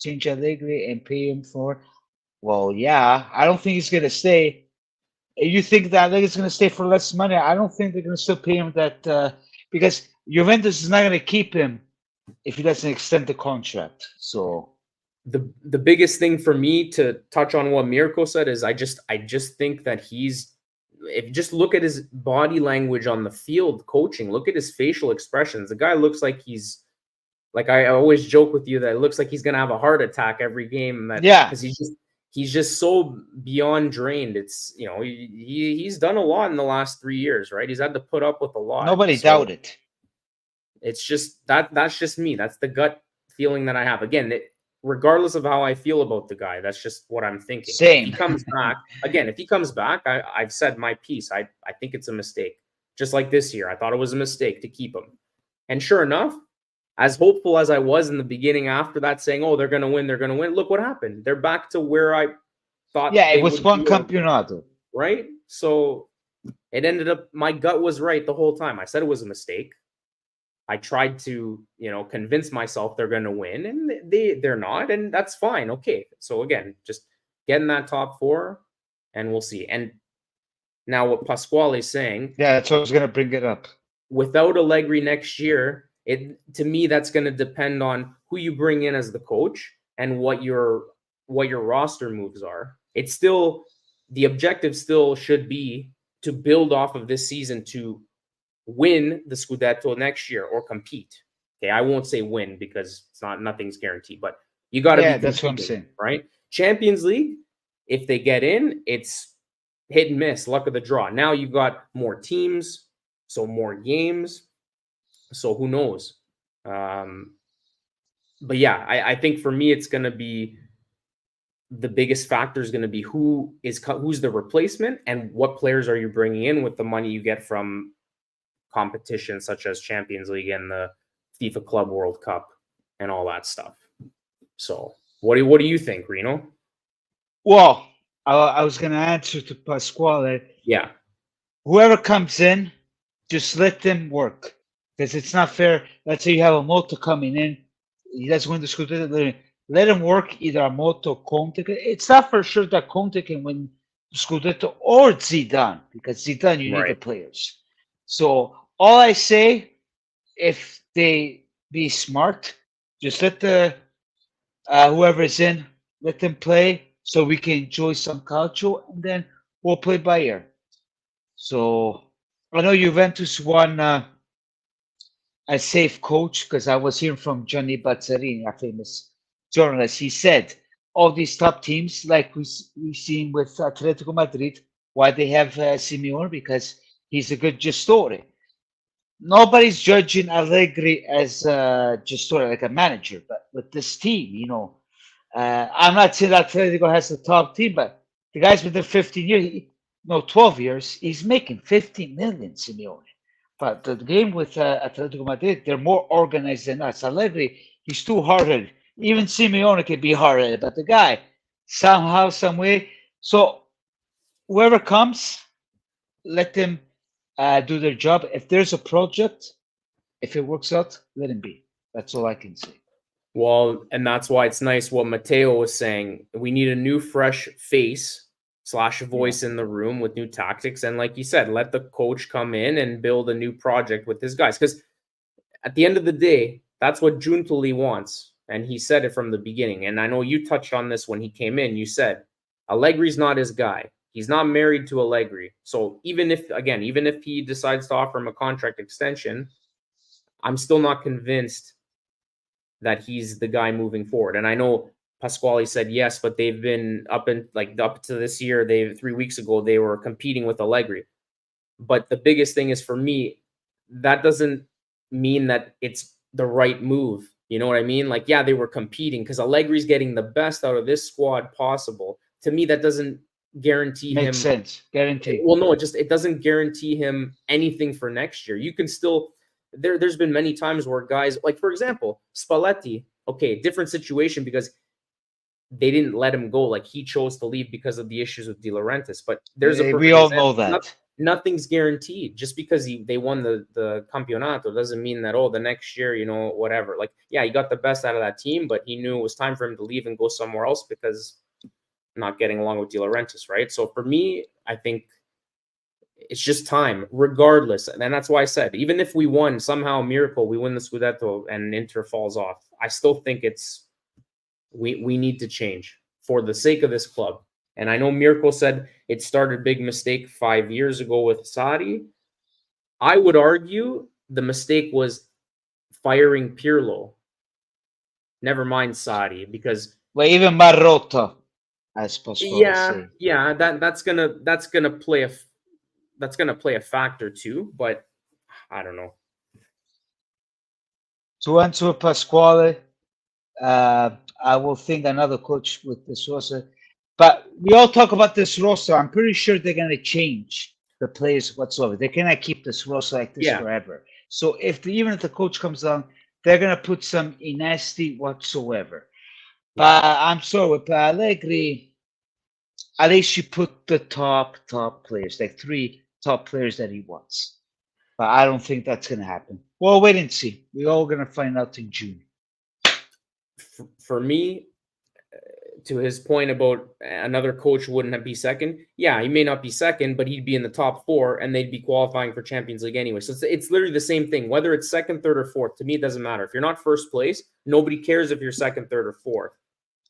change Allegri and pay him for? Well, yeah. I don't think he's gonna stay. You think that Allegri's gonna stay for less money? I don't think they're gonna still pay him that because Juventus is not gonna keep him if he doesn't extend the contract. So the biggest thing for me, to touch on what Mirko said, is I just think that if you just look at his body language on the field coaching, look at his facial expressions. The guy looks like like I always joke with you that it looks like he's gonna have a heart attack every game. Because he's just so beyond drained. It's he's done a lot in the last 3 years, right? He's had to put up with a lot. Nobody doubted. It's just that's just me. That's the gut feeling that I have. Again, regardless of how I feel about the guy, that's just what I'm thinking. Same. If he comes back, I've said my piece. I think it's a mistake. Just like this year, I thought it was a mistake to keep him. And sure enough, as hopeful as I was in the beginning after that, saying, oh, they're going to win, look what happened. They're back to where I thought. Yeah, it was one campionato. Right? So it ended up, my gut was right the whole time. I said it was a mistake. I tried to, convince myself they're going to win, and they're not, and that's fine. Okay. So again, just get in that top 4, and we'll see. And now what Pasquale's saying. Yeah, that's what I was going to bring it up. Without Allegri next year, to me, that's going to depend on who you bring in as the coach and what your roster moves are. It's still, the objective still should be to build off of this season to win the Scudetto next year or compete. Okay, I won't say win because nothing's guaranteed, but you got to be that's what I'm saying. Right? Champions League, if they get in, it's hit and miss, luck of the draw. Now you've got more teams, so more games. So who knows? But yeah, I think for me, it's going to be, the biggest factor is going to be who's the replacement and what players are you bringing in with the money you get from competitions such as Champions League and the FIFA Club World Cup and all that stuff. So what do you think, Reno? Well, I was going to answer to Pasquale. Yeah. Whoever comes in, just let them work. Because it's not fair. Let's say you have a Moto coming in. He doesn't win the Scudetto. Let him work, either a Moto or Conte. It's not for sure that Conte can win the Scudetto or Zidane. Because Zidane, you need the players. So all I say, if they be smart, just let the whoever is in, let them play so we can enjoy some calcio, and then we'll play by ear. So I know Juventus won a safe coach, because I was hearing from Gianni Bazzarini, a famous journalist. He said all these top teams, like we've seen with Atletico Madrid, why they have Simeone, because he's a good gestore. Nobody's judging Allegri as a gestore, like a manager, but with this team, I'm not saying that Atletico has the top team, but the guy's been there 15 years, 12 years. He's making 15 million, Simeone. But the game with Atletico Madrid, they're more organized than us. Allegri, he's too hard-headed. Even Simeone can be hard-headed, but the guy, somehow, some way. So whoever comes, let them do their job. If there's a project, if it works out, let him be. That's all I can say. Well, and that's why it's nice what Matteo was saying. We need a new, fresh face / voice in the room with new tactics. And like you said, let the coach come in and build a new project with his guys. Because at the end of the day, that's what Giuntoli wants. And he said it from the beginning. And I know you touched on this when he came in. You said, Allegri's not his guy. He's not married to Allegri. So even if he decides to offer him a contract extension, I'm still not convinced that he's the guy moving forward. And I know Pasquale said yes, but they've been up to this year. 3 weeks ago they were competing with Allegri. But the biggest thing is for me, that doesn't mean that it's the right move. You know what I mean? Like, yeah, they were competing because Allegri's getting the best out of this squad possible. To me, that doesn't guarantee him. Makes sense. Guarantee. Well, no, it doesn't guarantee him anything for next year. You can still there's been many times where guys, like for example, Spalletti, okay, different situation because they didn't let him go. Like he chose to leave because of the issues with De Laurentiis. But there's a we all example. know that. Nothing's guaranteed. Just because they won the Campionato doesn't mean that, the next year, whatever. Like, yeah, he got the best out of that team, but he knew it was time for him to leave and go somewhere else because not getting along with De Laurentiis, right? So for me, I think it's just time, regardless. And that's why I said, even if we won, somehow, miracle, we win the Scudetto and Inter falls off, I still think we need to change for the sake of this club. And I know Mirko said it started a big mistake 5 years ago with Sarri. I would argue the mistake was firing Pirlo. Never mind Sarri, because even Marotta, I suppose. Yeah, that's gonna play a factor too. But I don't know. To answer Pasquale, I will think another coach with this roster. But we all talk about this roster. I'm pretty sure they're going to change the players whatsoever. They cannot keep this roster like this forever. So even if the coach comes on, they're going to put some nasty whatsoever. But I'm sorry, with Allegri, at least you put the top players, like 3 top players that he wants. But I don't think that's going to happen. Well, wait and see. We're all going to find out in June. For me, to his point about another coach wouldn't be second. Yeah, he may not be second, but he'd be in the top 4 and they'd be qualifying for Champions League anyway. So it's literally the same thing. Whether it's second, third, or fourth, to me, it doesn't matter. If you're not first place, nobody cares if you're second, third, or fourth.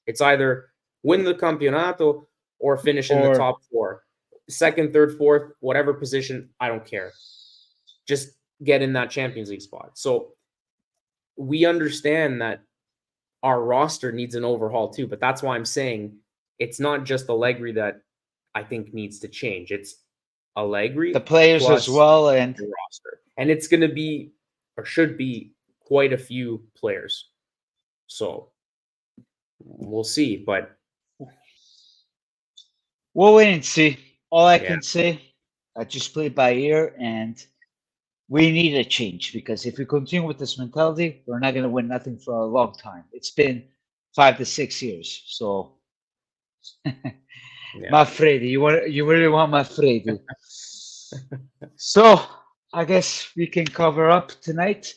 It's either win the Campionato or finish in the top 4. Second, third, fourth, whatever position, I don't care. Just get in that Champions League spot. So we understand that our roster needs an overhaul too, but that's why I'm saying it's not just Allegri that I think needs to change. It's Allegri, the players as well, and the roster. And it's going to be, or should be, quite a few players. So we'll see, but we'll wait and see. All I can say, I just play by ear, and we need a change, because if we continue with this mentality, we're not going to win nothing for a long time. It's been 5 to 6 years. So, Manfredi, you really want Manfredi. So, I guess we can cover up tonight,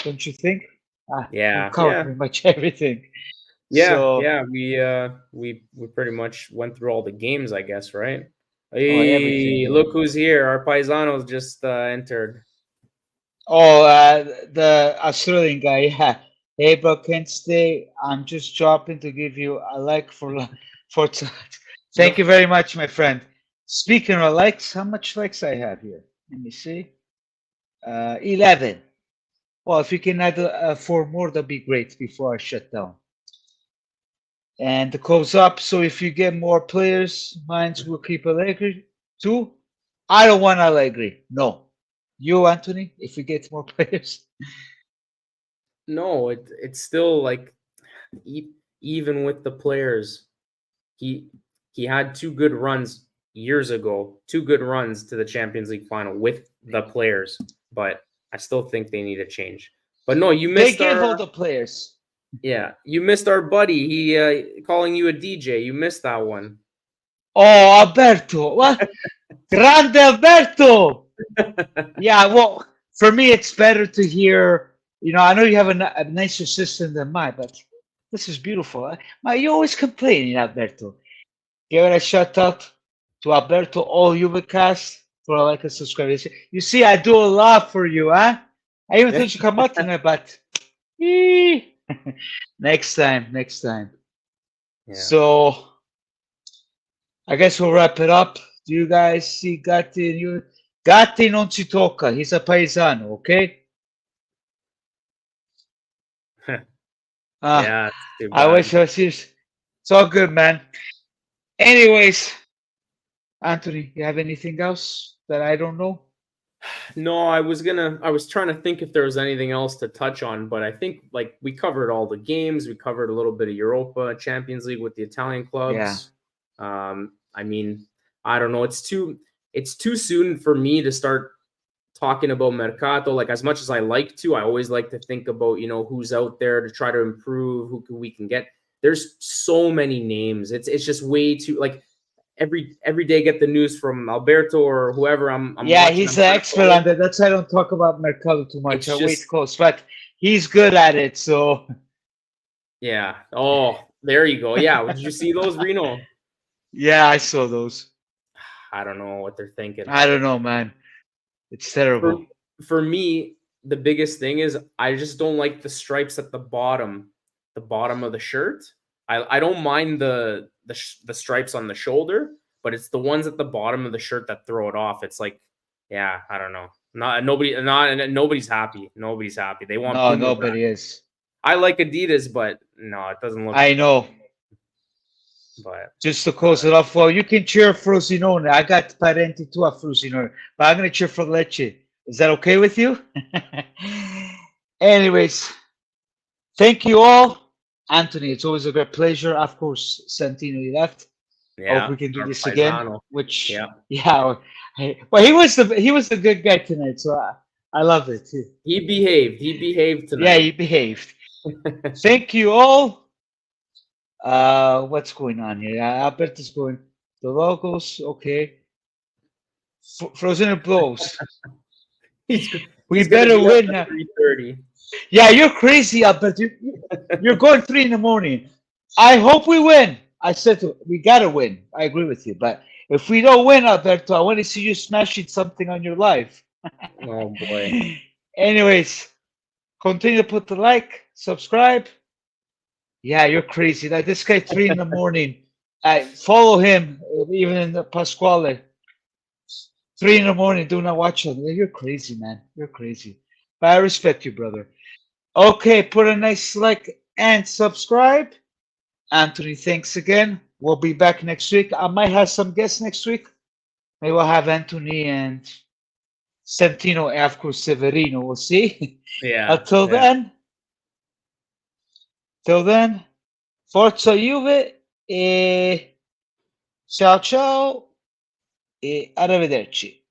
don't you think? We covered pretty much everything. We pretty much went through all the games, I guess, right? Hey, look who's here. Our paesanos just entered. The Australian guy, yeah. Hey, bro, can't stay. I'm just dropping to give you a like for Thank you very much, my friend. Speaking of likes, how much likes I have here? Let me see. 11. Well, if you can add 4 more, that'd be great before I shut down. And the close up. So if you get more players, mines will keep Allegri too. I don't want Allegri. No. You, Anthony, if we get more players? No, it's still like, even with the players, he had 2 good runs years ago, 2 good runs to the Champions League final with the players, but I still think they need a change. But no, you missed all the players. Yeah, you missed our buddy. He calling you a DJ. You missed that one. Oh, Alberto. What? Grande Alberto. Yeah, well, for me, it's better to hear, I know you have a nicer system than mine, but this is beautiful. You always complaining, Alberto. Give it a shout out to Alberto, all Juvecast, for like a subscriber. You see, I do a lot for you, huh? I even think you come out tonight, but next time. Yeah. So I guess we'll wrap it up. Do you guys see Gatti? Gatti non si tocca. He's a paesano, okay? Yeah. I wish I was here. It's all good, man. Anyways, Anthony, you have anything else that I don't know? No, I was trying to think if there was anything else to touch on, but I think like we covered all the games. We covered a little bit of Europa, Champions League with the Italian Yeah. clubs. I mean, I don't know. It's too soon for me to start talking about Mercato. Like as much as I like to, I always like to think about, who's out there to try to improve, we can get. There's so many names. It's just way too like every day get the news from Alberto or whoever I'm Yeah, watching. he's I'm an trying to expert follow. on that. That's why I don't talk about Mercado too much. It's I wait just close, but he's good at it. So yeah. Oh, there you go. Yeah. Did you see those, Reno? yeah, I saw those. I don't know what they're thinking. I don't know, man. It's For terrible. for me, the biggest thing is I just don't like the stripes at the bottom of the shirt. I don't mind the stripes on the shoulder, but it's the ones at the bottom of the shirt that throw it off. It's like, yeah, I don't know. Nobody's happy. Nobody's happy. They want No, Puma back. nobody is. I like Adidas, but no, it doesn't look. I know. But Just to close it off, well, you can cheer Frosinone. I got parenti too a Frosinone, but I'm gonna cheer for Lecce. Is that okay with you? Anyways, thank you all. Anthony, it's always a great pleasure. Of course, Santino, you left. I hope yeah, we can do our this again. paesano. Which, Yeah. yeah, well, he was a good guy tonight, so I love it. He behaved. He behaved tonight. Yeah, he behaved. Thank you all. What's going on here? Alberto's going the logos. Okay, Frozen blows. We better win now. 3:30. Yeah, you're crazy, Albert. You're going 3 in the morning. I hope we win. I said we gotta win. I agree with you, but if we don't win, Alberto, I want to see you smashing something on your life. Oh boy. Anyways, continue to put the like, subscribe. Yeah, you're crazy. Like this guy 3 in the morning. I follow him even in the Pasquale. 3 in the morning, do not watch him. You're crazy, man. You're crazy. But I respect you, brother. Okay, put a nice like and subscribe. Anthony, thanks again. We'll be back next week. I might have some guests next week. Maybe we'll have Anthony and Santino, of course, Severino. We'll see. Yeah. Until then, Forza Juve e ciao ciao e arrivederci.